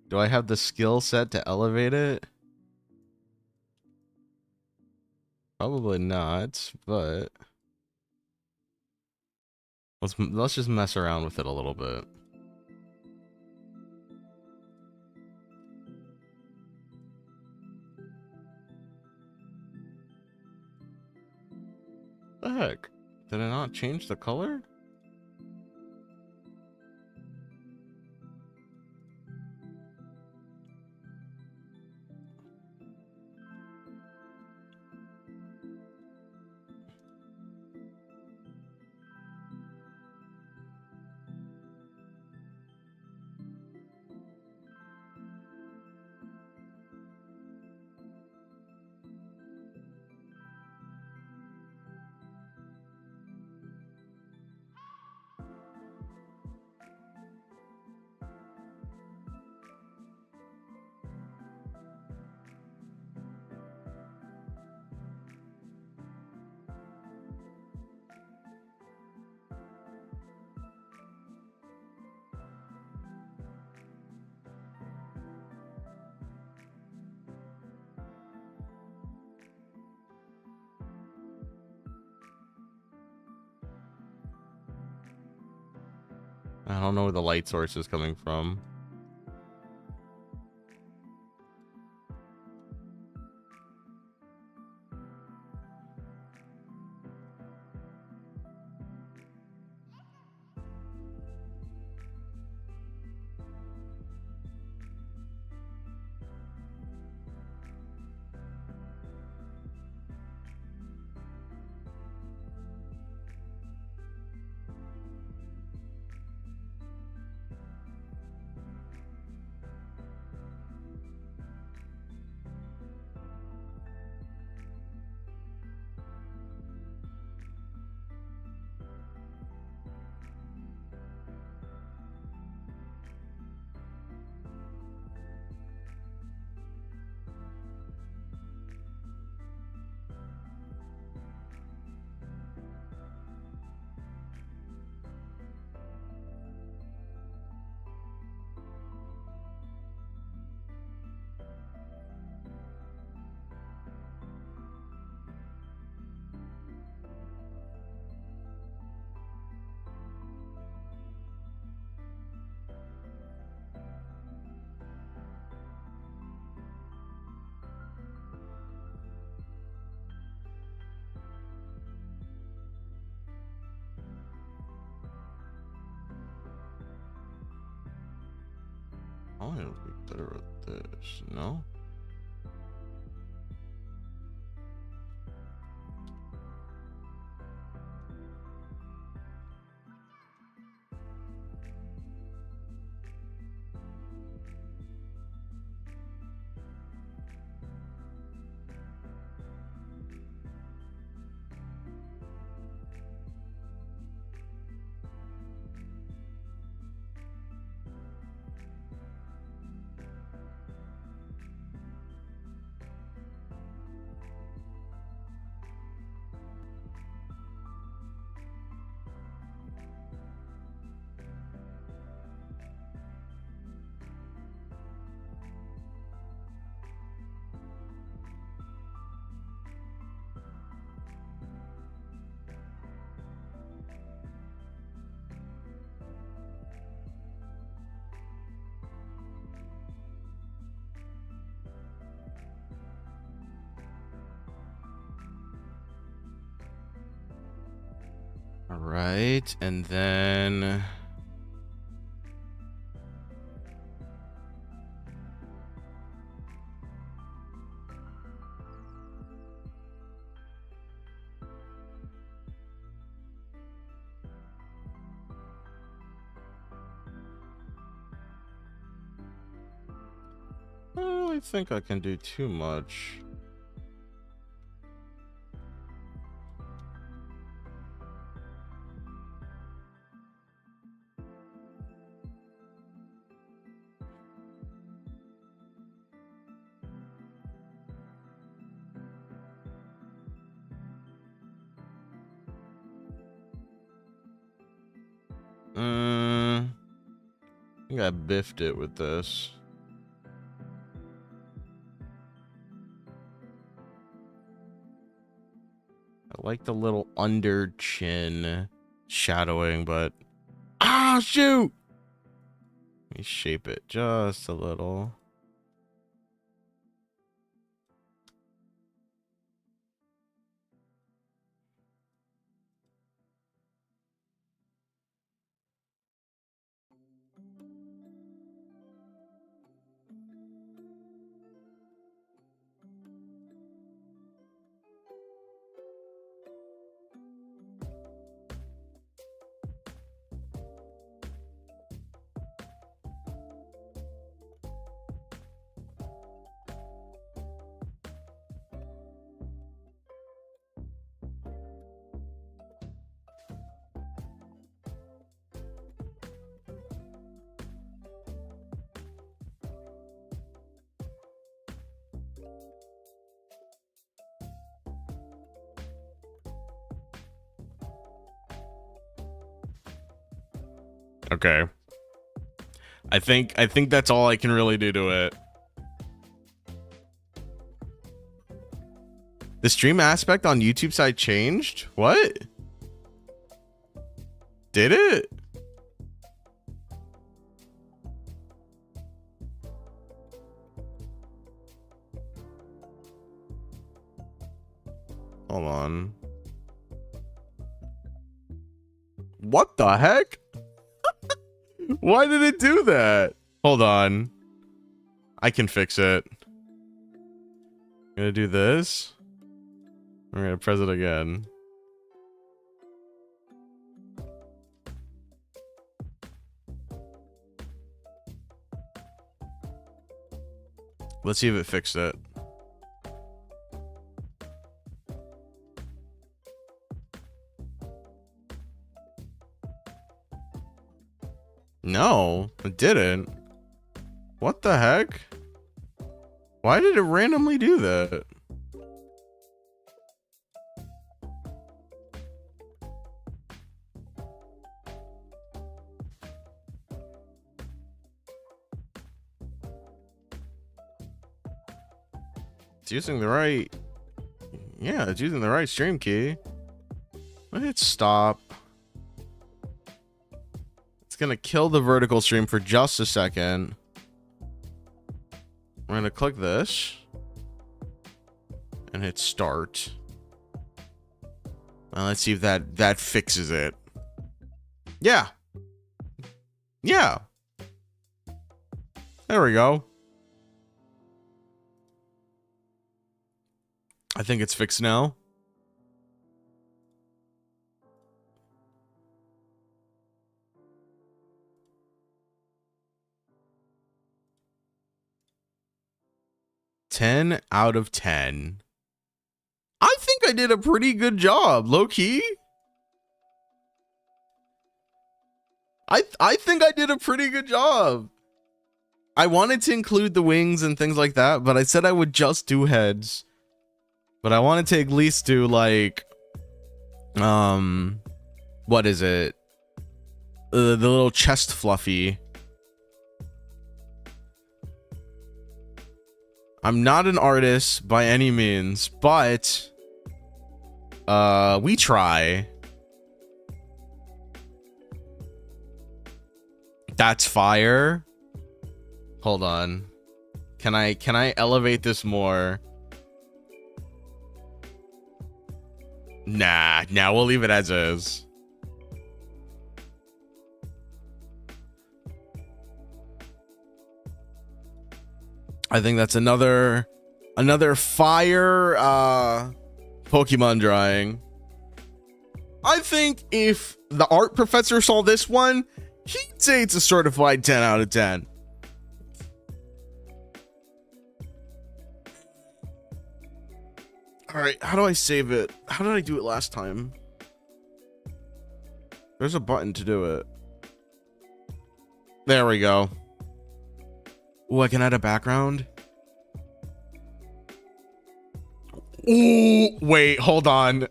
Do I have the skill set to elevate it? Probably not, but let's just mess around with it a little bit. The heck? Did I not change the color? I don't know where the light source is coming from. Oh, it'll be better at this, no? All right, and then I don't really think I can do too much. I think I biffed it with this. I like the little under chin shadowing, but shoot! Let me shape it just a little. Okay. I think that's all I can really do to it. The stream aspect on YouTube side changed? What? Did it? Hold on. What the heck? Why did it do that? Hold on. I can fix it. I'm gonna do this. I'm gonna press it again. Let's see if it fixed it. No, it didn't. What the heck? Why did it randomly do that? It's using the right... Yeah, it's using the right stream key. Let it stop. It's gonna kill the vertical stream for just a second. We're gonna click this and hit start. Now let's see if that fixes it. Yeah. Yeah. There we go. I think it's fixed now. Ten out of 10. I think I did a pretty good job, low key. I think I did a pretty good job. I wanted to include the wings and things like that, but I said I would just do heads. But I wanted to at least do like, what is it? The little chest fluffy. I'm not an artist by any means, but we try. That's fire. Hold on. Can I elevate this more? Nah, we'll leave it as is. I think that's another fire Pokemon drawing. I think if the art professor saw this one, he'd say it's a certified 10 out of 10. All right, how do I save it? How did I do it last time? There's a button to do it. There we go. Oh, I can add a background. Ooh, wait, hold on.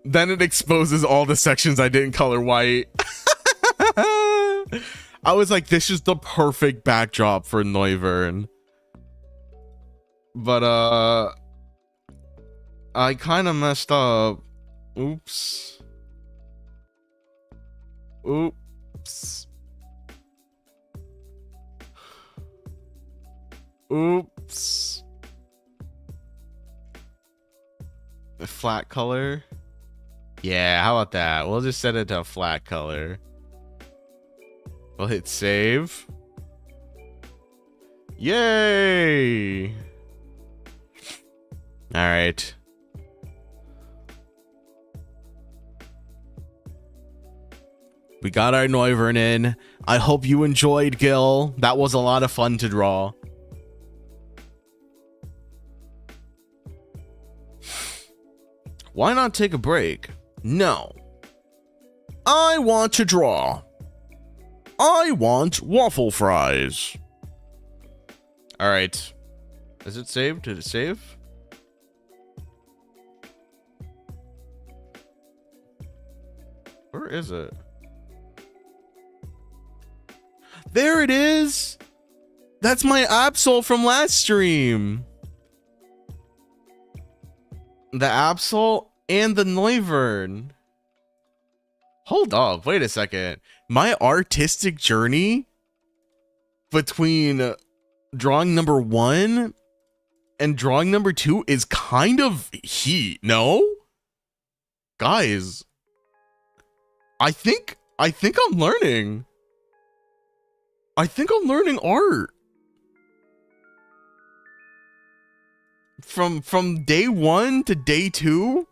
Then it exposes all the sections I didn't color white. I was like, this is the perfect backdrop for Noivern. But, I kind of messed up. Oops. Oops. Oops. A flat color. Yeah, how about that? We'll just set it to a flat color. We'll hit save. Yay! All right. We got our Noivern in. I hope you enjoyed, Gil. That was a lot of fun to draw. Why not take a break? No. I want to draw. I want waffle fries. All right. Is it saved? Did it save? Where is it? There it is. That's my Absol from last stream. The Absol and the Noivern. Hold up, wait a second. My artistic journey between drawing number 1 and drawing number 2 is kind of heat, no? Guys, I think I'm learning. I think I'm learning art. From day 1 to day 2,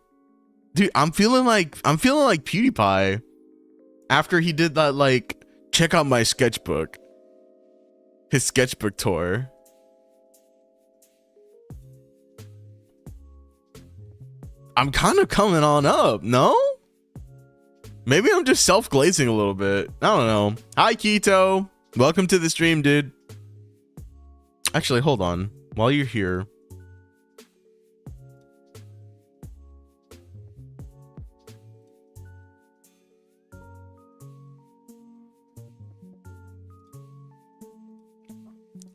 dude, I'm feeling like PewDiePie after he did that, like, check out my sketchbook, his sketchbook tour. I'm kind of coming on up, no? Maybe I'm just self-glazing a little bit. I don't know. Hi, Keto. Welcome to the stream, dude. Actually, hold on. While you're here,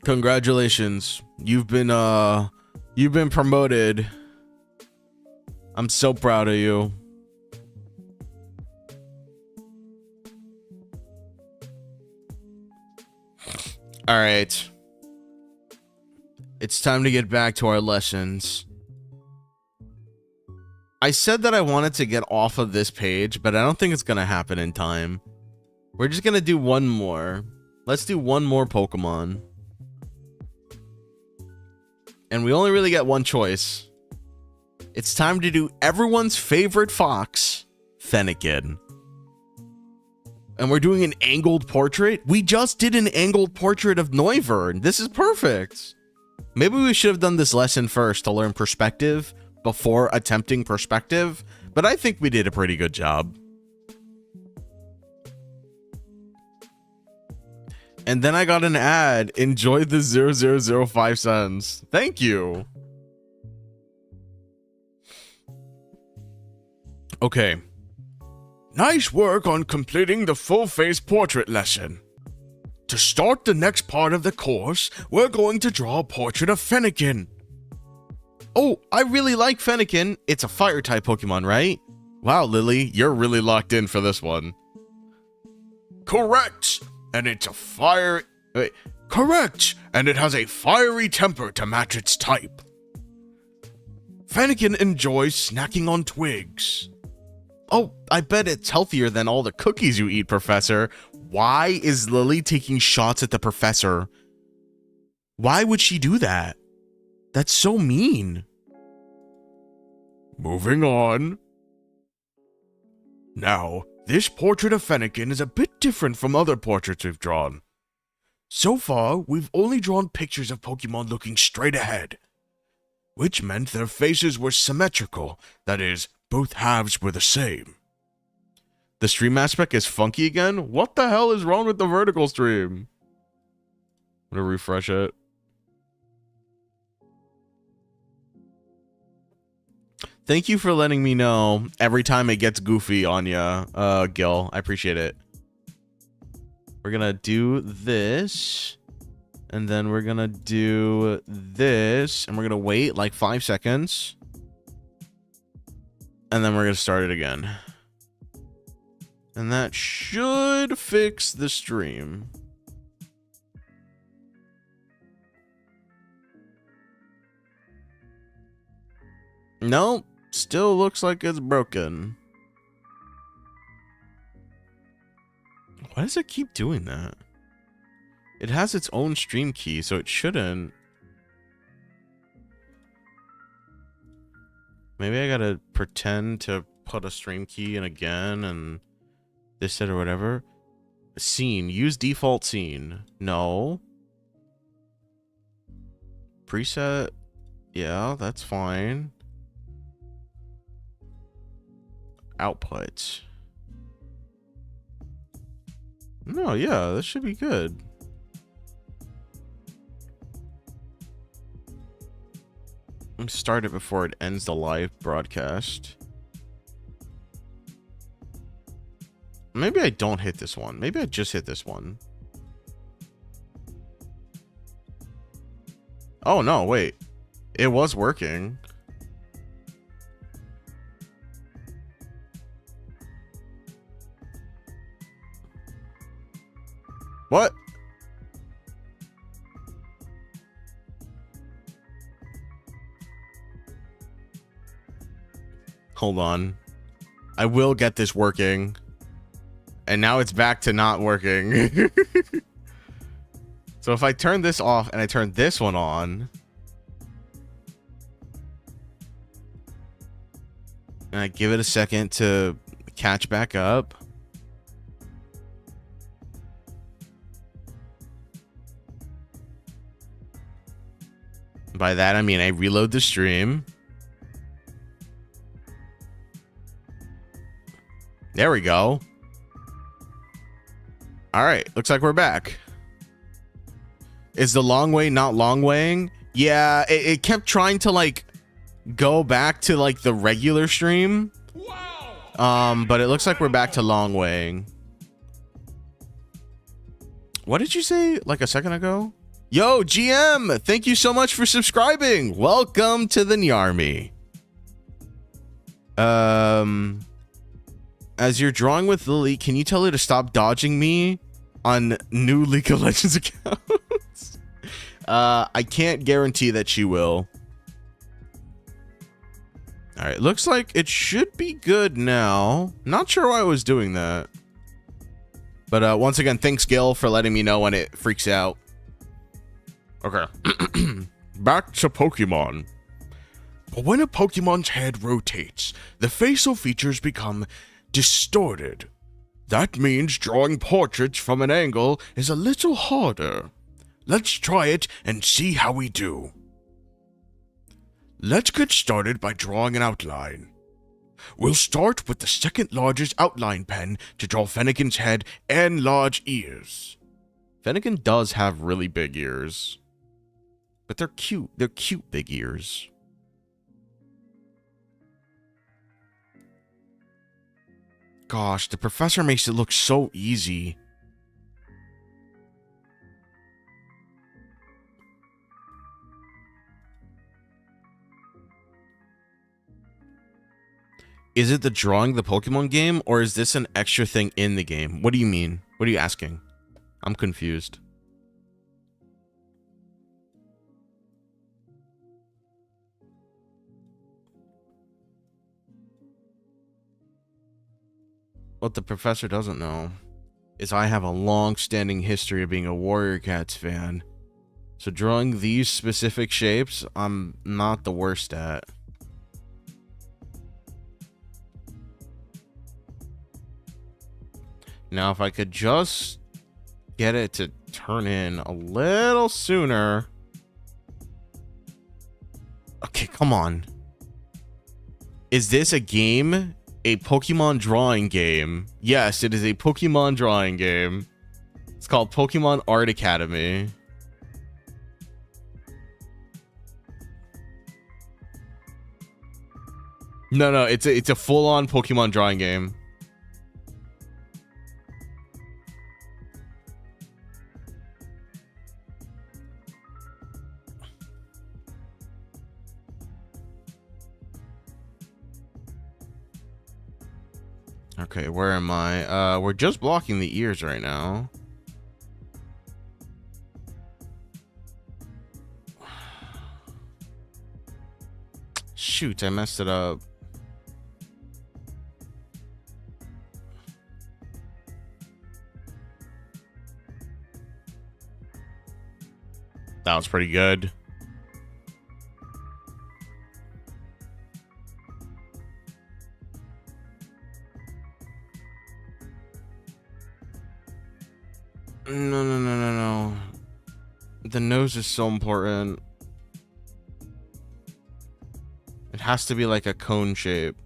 congratulations. You've been promoted. I'm so proud of you. All right. It's time to get back to our lessons. I said that I wanted to get off of this page, but I don't think it's going to happen in time. We're just going to do one more. Let's do one more Pokemon. And we only really get one choice. It's time to do everyone's favorite fox, Fennekin. And we're doing an angled portrait? We just did an angled portrait of Noivern. This is perfect. Maybe we should have done this lesson first to learn perspective before attempting perspective, but I think we did a pretty good job. And then I got an ad. Enjoy the 0005 cents. Thank you. Okay. Nice work on completing the full-face portrait lesson. To start the next part of the course, we're going to draw a portrait of Fennekin. Oh, I really like Fennekin. It's a fire-type Pokemon, right? Wow, Lily, you're really locked in for this one. Correct! And it's a fire... Wait, correct! And it has a fiery temper to match its type. Fennekin enjoys snacking on twigs. Oh, I bet it's healthier than all the cookies you eat, Professor. Why is Lily taking shots at the professor? Why would she do that? That's so mean. Moving on. Now, this portrait of Fennekin is a bit different from other portraits we've drawn. So far, we've only drawn pictures of Pokemon looking straight ahead, which meant their faces were symmetrical, that is, both halves were the same. The stream aspect is funky again? What the hell is wrong with the vertical stream? I'm gonna refresh it. Thank you for letting me know every time it gets goofy on ya, Gil. I appreciate it. We're gonna do this. And then we're gonna do this. And we're gonna wait like 5 seconds. And then we're gonna start it again. And that should fix the stream. Nope. Still looks like it's broken. Why does it keep doing that? It has its own stream key, so it shouldn't. Maybe I gotta pretend to put a stream key in again and this it or whatever. Scene. Use default scene. No. Preset. Yeah, that's fine. Output. No, yeah, this should be good. Start it before it ends the live broadcast. Maybe I don't hit this one. Maybe I just hit this one. Oh, no, wait. It was working. What? Hold on. I will get this working. And now it's back to not working. So if I turn this off and I turn this one on. And I give it a second to catch back up. By that, I mean I reload the stream. There we go. All right, looks like we're back. Is the long way not long weighing? Yeah, it kept trying to like go back to like the regular stream. Wow. But it looks like we're back to long weighing. What did you say like a second ago? Yo, GM, thank you so much for subscribing. Welcome to the Nyarmy. As you're drawing with Lily, can you tell her to stop dodging me on new League of Legends accounts? I can't guarantee that she will. All right, looks like it should be good now. Not sure why I was doing that. But once again, thanks, Gil, for letting me know when it freaks out. Okay. back to Pokemon. But when a Pokemon's head rotates, the facial features become distorted. That means drawing portraits from an angle is a little harder. Let's try it and see how we do. Let's get started by drawing an outline. We'll start with the second largest outline pen to draw Fennekin's head and large ears. Fennekin does have really big ears. But they're cute. They're cute big ears. Gosh, the professor makes it look so easy. Is it the drawing the Pokemon game, or is this an extra thing in the game? What do you mean? What are you asking? I'm confused. What the professor doesn't know is I have a long-standing history of being a Warrior Cats fan. So drawing these specific shapes, I'm not the worst at. Now, if I could just get it to turn in a little sooner. Okay, come on. Is this a game? A Pokemon drawing game? Yes, it is a Pokemon drawing game. It's called Pokemon Art Academy. No, it's a full-on Pokemon drawing game. Okay, where am I? We're just blocking the ears right now. Shoot, I messed it up. That was pretty good. No. The nose is so important. It has to be like a cone shape.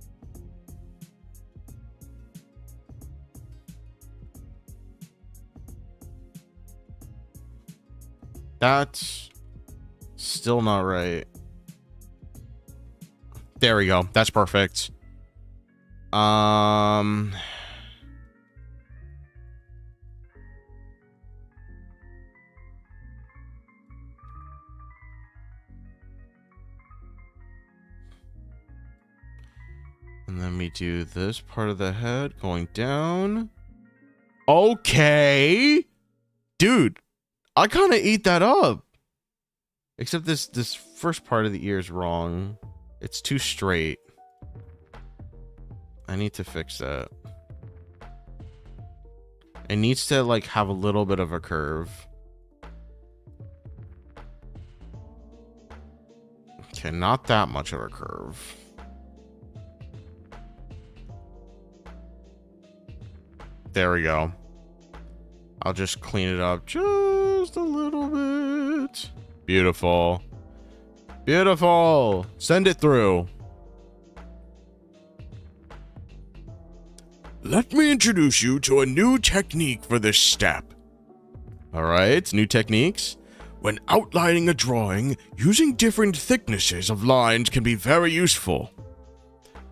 That's still not right. There we go. That's perfect. And then we do this part of the head going down. Okay. Dude, I kind of eat that up. Except this first part of the ear is wrong. It's too straight. I need to fix that. It needs to like have a little bit of a curve. Okay, not that much of a curve. There we go. I'll just clean it up just a little bit. Beautiful. Beautiful. Send it through. Let me introduce you to a new technique for this step. All right, new techniques. When outlining a drawing, using different thicknesses of lines can be very useful.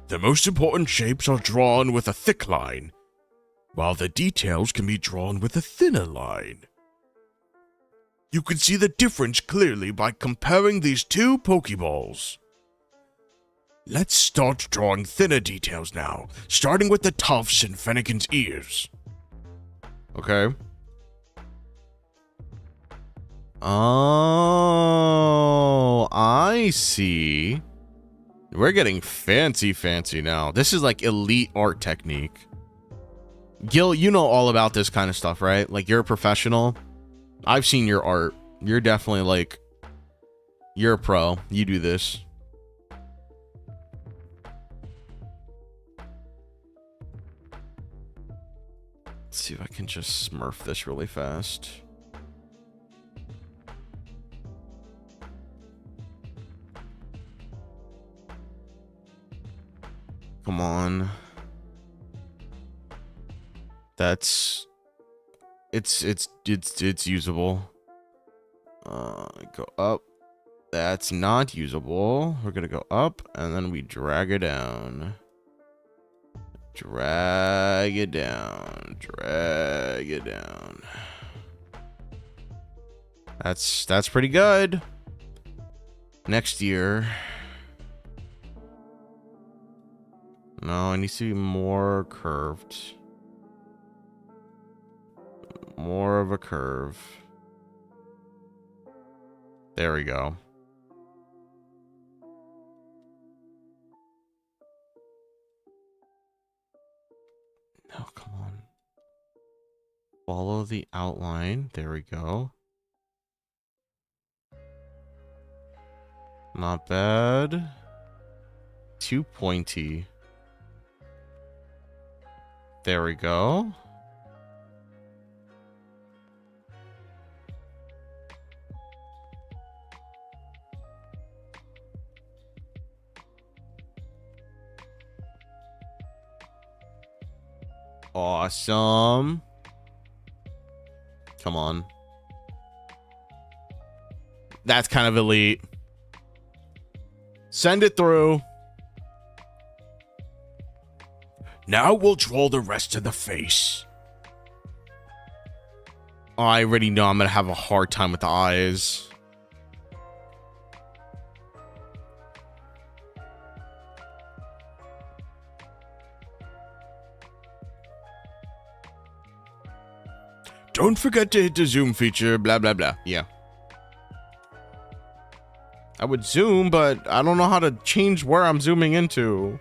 The most important shapes are drawn with a thick line, while the details can be drawn with a thinner line. You can see the difference clearly by comparing these two Pokeballs. Let's start drawing thinner details now, starting with the tufts in Fennekin's ears. Okay. Oh, I see. We're getting fancy now. This is like elite art technique. Gil, you know all about this kind of stuff, right? Like, you're a professional. I've seen your art. You're definitely like, You're a pro. You do this. Let's see if I can just smurf this really fast. Come on. That's it's usable. Go up. That's not usable. We're gonna go up and then we drag it down. Drag it down. Drag it down. That's pretty good. Next year. No, it needs to be more curved. More of a curve. There we go. Oh, come on. Follow the outline. There we go. Not bad. Too pointy. There we go. Awesome. Come on. That's kind of elite. Send it through. Now we'll draw the rest of the face. Oh, I already know I'm gonna have a hard time with the eyes. Don't forget to hit the zoom feature, blah, blah, blah. Yeah. I would zoom, but I don't know how to change where I'm zooming into.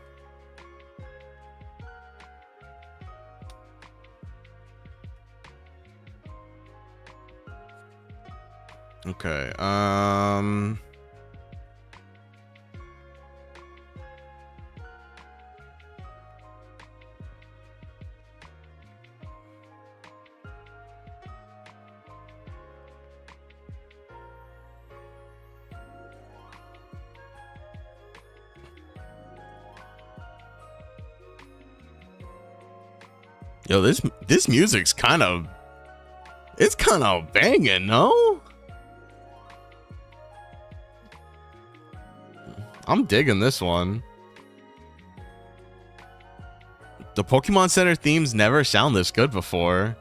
Okay, yo, this music's kind of, it's kind of banging, no? I'm digging this one. The Pokemon Center themes never sound this good before.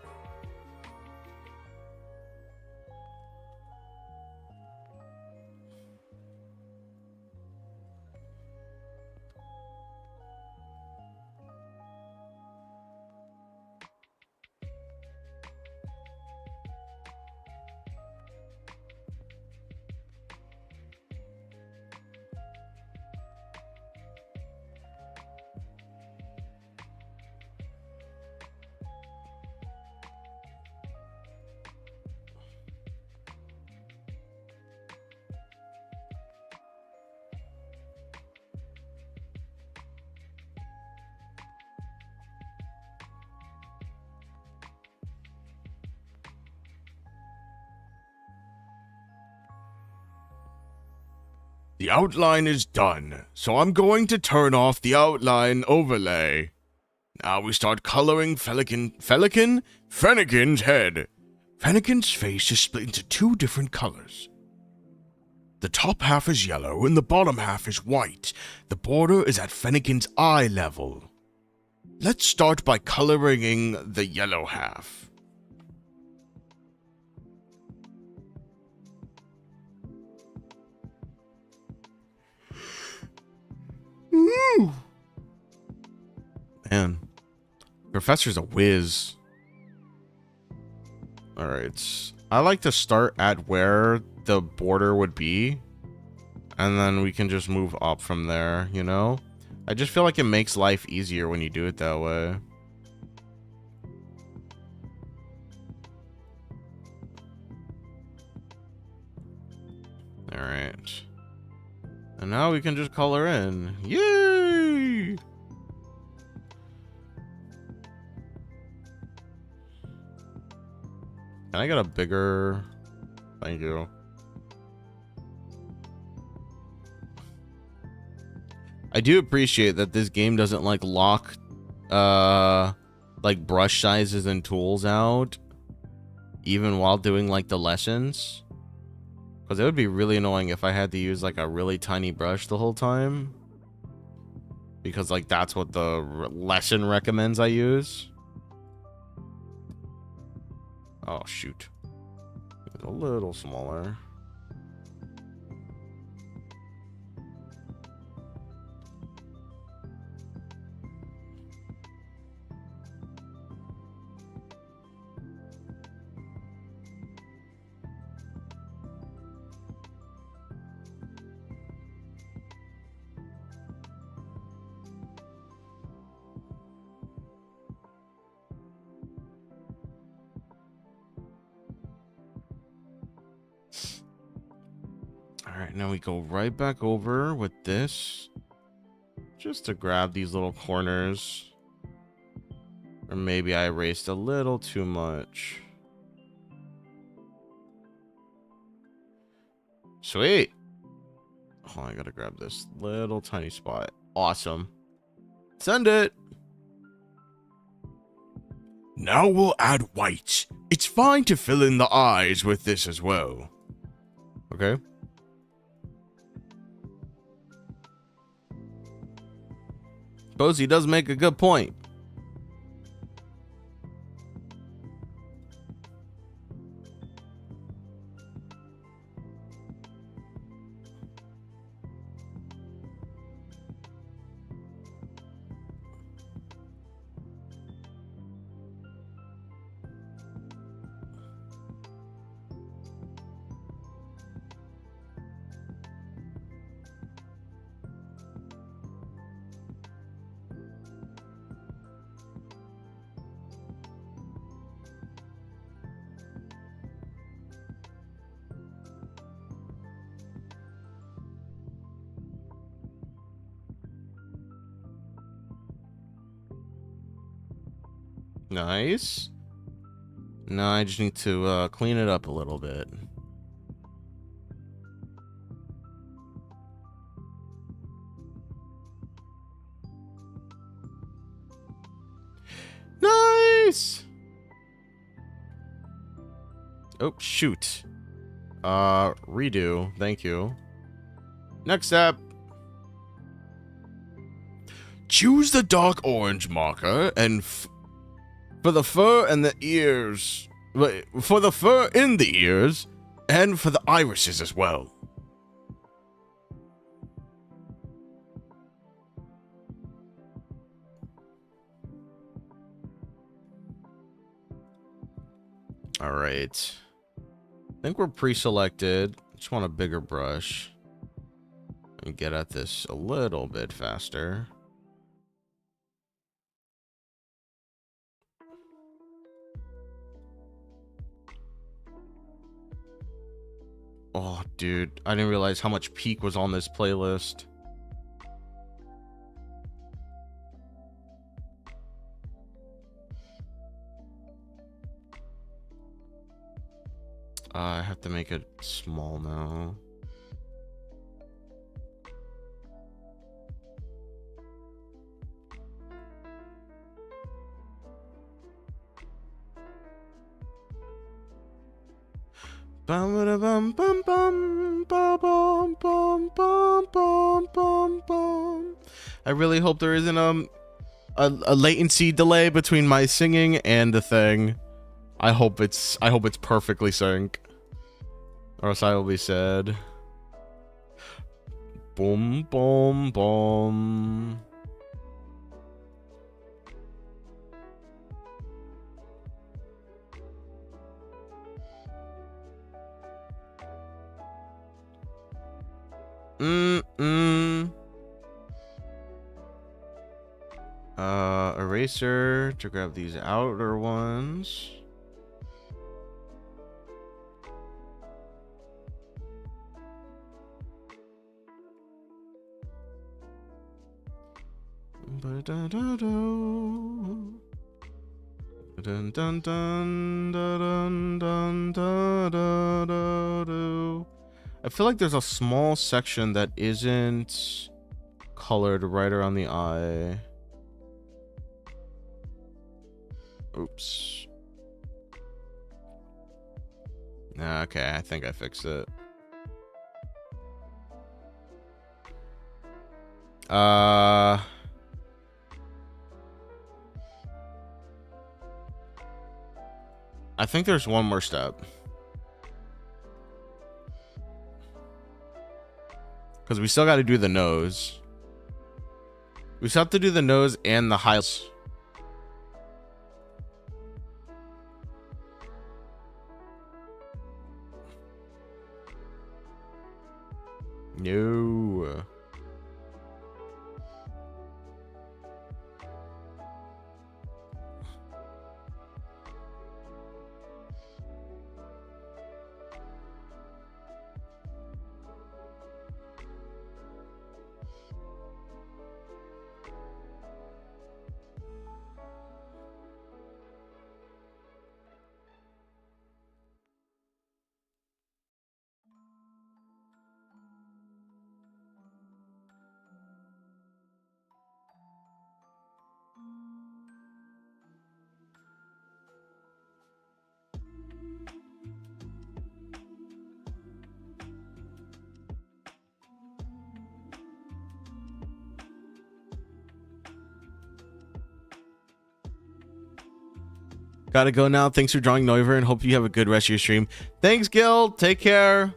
The outline is done, so I'm going to turn off the outline overlay. Now we start coloring Fennekin's head. Fennekin's face is split into two different colors. The top half is yellow and the bottom half is white. The border is at Fennekin's eye level. Let's start by coloring the yellow half. Ooh. Man, Professor's a whiz. All right, I like to start at where the border would be, and then we can just move up from there, you know? I just feel like it makes life easier when you do it that way. Alright. And now we can just color in. Yay! Can I get a bigger... Thank you. I do appreciate that this game doesn't like lock like brush sizes and tools out even while doing like the lessons, because it would be really annoying if I had to use like a really tiny brush the whole time, because like that's what the lesson recommends I use. Oh shoot, it's a little smaller. Alright, now we go right back over with this, just to grab these little corners. Or maybe I erased a little too much. Sweet. Oh, I gotta grab this little tiny spot. Awesome. Send it. Now we'll add white. It's fine to fill in the eyes with this as well. Okay. Posey does make a good point. Nice. Now I just need to clean it up a little bit. Nice. Oh, shoot. Redo. Thank you. Next step. Choose the dark orange marker and for the fur and the ears. For the fur in the ears and for the irises as well. All right. I think we're pre-selected. Just want a bigger brush and get at this a little bit faster. Oh, dude, I didn't realize how much Peak was on this playlist. I have to make it small now. Bum bum bum bum bum bum bum bum bum bum. I really hope there isn't a latency delay between my singing and the thing. I hope it's perfectly synced, or else I will be sad. Boom boom boom. Eraser to grab these outer ones. Dun, dun, dun, dun, dun, dun, dun. I feel like there's a small section that isn't colored right around the eye. Oops. Okay, I think I fixed it. I think there's one more step. Because we still got to do the nose. We still have to do the nose and the highlights. No. Gotta go now. Thanks for drawing Noiver and hope you have a good rest of your stream. Thanks, Gil. Take care.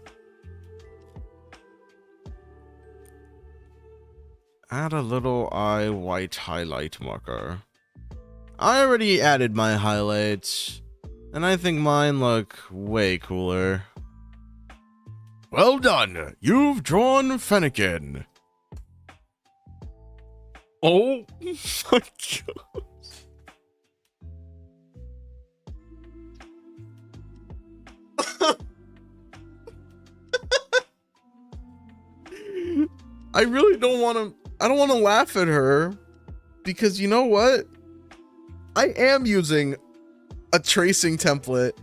Add a little eye white highlight marker. I already added my highlights, and I think mine look way cooler. Well done. You've drawn Fennekin. Oh my god. I really don't want to. I don't want to laugh at her because you know what? I am using a tracing template.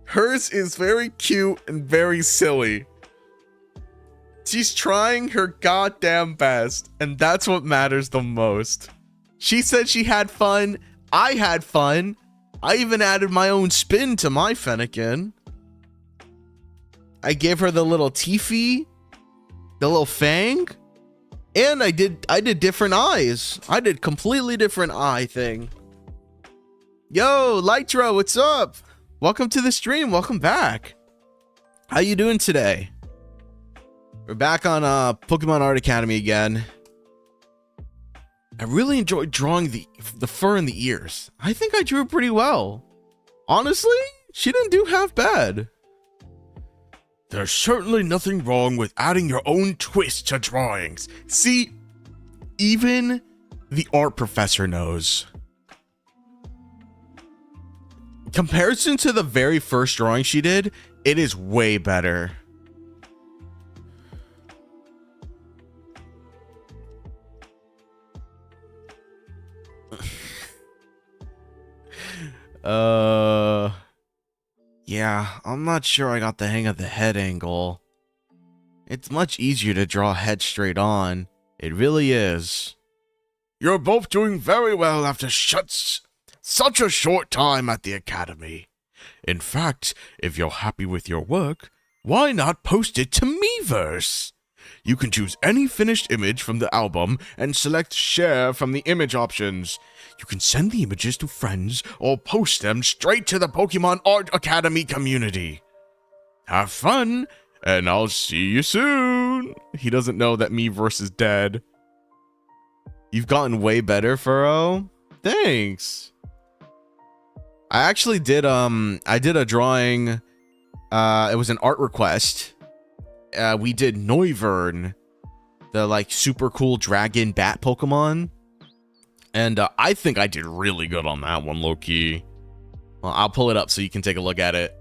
Hers is very cute and very silly. She's trying her goddamn best, and that's what matters the most. She said she had fun. I had fun. I even added my own spin to my Fennekin. I gave her the little teefy, the little fang, and I did different eyes. I did completely different eye thing. Yo, Lytro, what's up? Welcome to the stream. Welcome back. How you doing today? We're back on Pokemon Art Academy again. I really enjoyed drawing the fur and the ears. I think I drew pretty well. Honestly, she didn't do half bad. There's certainly nothing wrong with adding your own twist to drawings. See, even the art professor knows. Comparison to the very first drawing she did, it is way better. Yeah, I'm not sure I got the hang of the head angle. It's much easier to draw head straight on. It really is. You're both doing very well after such a short time at the academy. In fact, if you're happy with your work, why not post it to Miiverse? You can choose any finished image from the album and select share from the image options. You can send the images to friends or post them straight to the Pokemon Art Academy community. Have fun, and I'll see you soon. He doesn't know that Miiverse is dead. You've gotten way better, Furrow. Thanks. I actually did I did a drawing. It was an art request. We did Noivern, the like super cool dragon bat Pokemon. And I think I did really good on that one, low key. Well, I'll pull it up so you can take a look at it.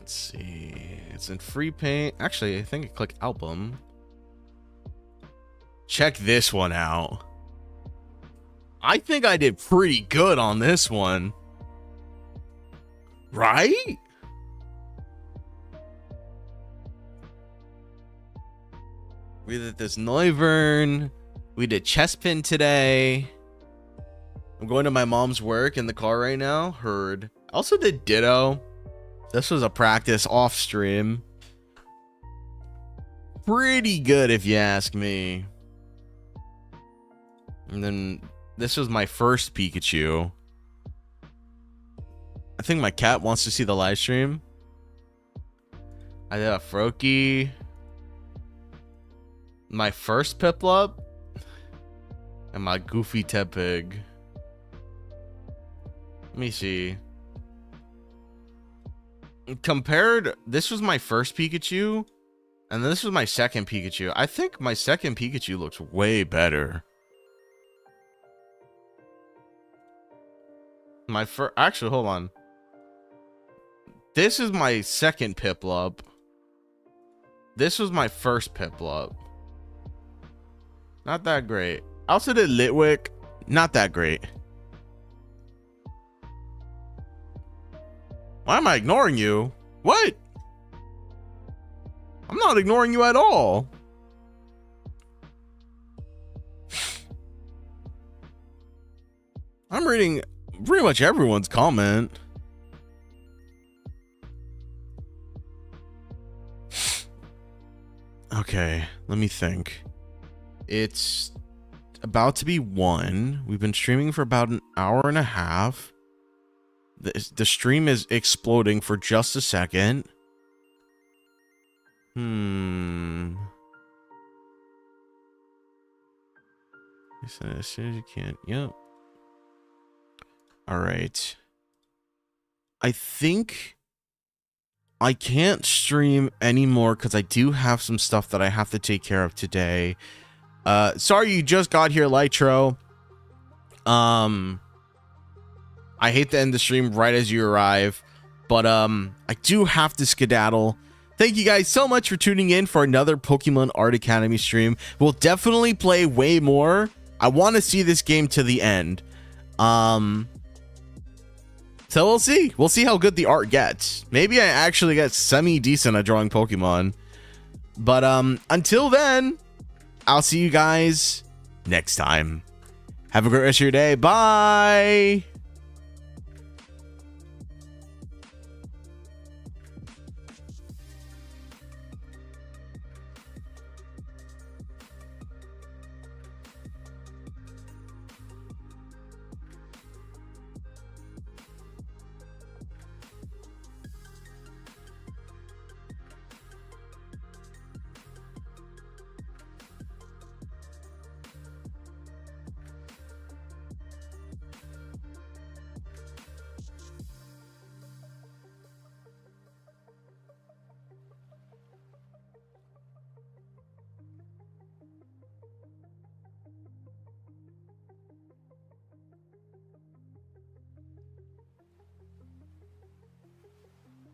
Let's see. It's in free paint. Actually, I think I click album. Check this one out. I think I did pretty good on this one. Right? We did this Noivern. We did Chespin today. I'm going to my mom's work in the car right now. Heard. I also did Ditto. This was a practice off stream. Pretty good if you ask me. And then this was my first Pikachu. I think my cat wants to see the live stream. I did a Froakie. My first Piplup. And my Goofy Tepig. Let me see. Compared, this was my first Pikachu. And this was my second Pikachu. I think my second Pikachu looks way better. My first, actually, hold on. This is my second Piplup. This was my first Piplup. Not that great. I also did Litwick. Not that great. Why am I ignoring you? What? I'm not ignoring you at all. I'm reading pretty much everyone's comment. Okay, let me think. It's about to be 1. We've been streaming for about an hour and a half. The stream is exploding for just a second. As soon as you can. Yep. All right. I think I can't stream anymore because I do have some stuff that I have to take care of today. Sorry you just got here, Lytro. I hate to end the stream right as you arrive, but I do have to skedaddle. Thank you guys so much for tuning in for another Pokemon Art Academy stream. We'll definitely play way more. I want to see this game to the end. So we'll see. We'll see how good the art gets. Maybe I actually get semi-decent at drawing Pokemon. But until then, I'll see you guys next time. Have a great rest of your day. Bye!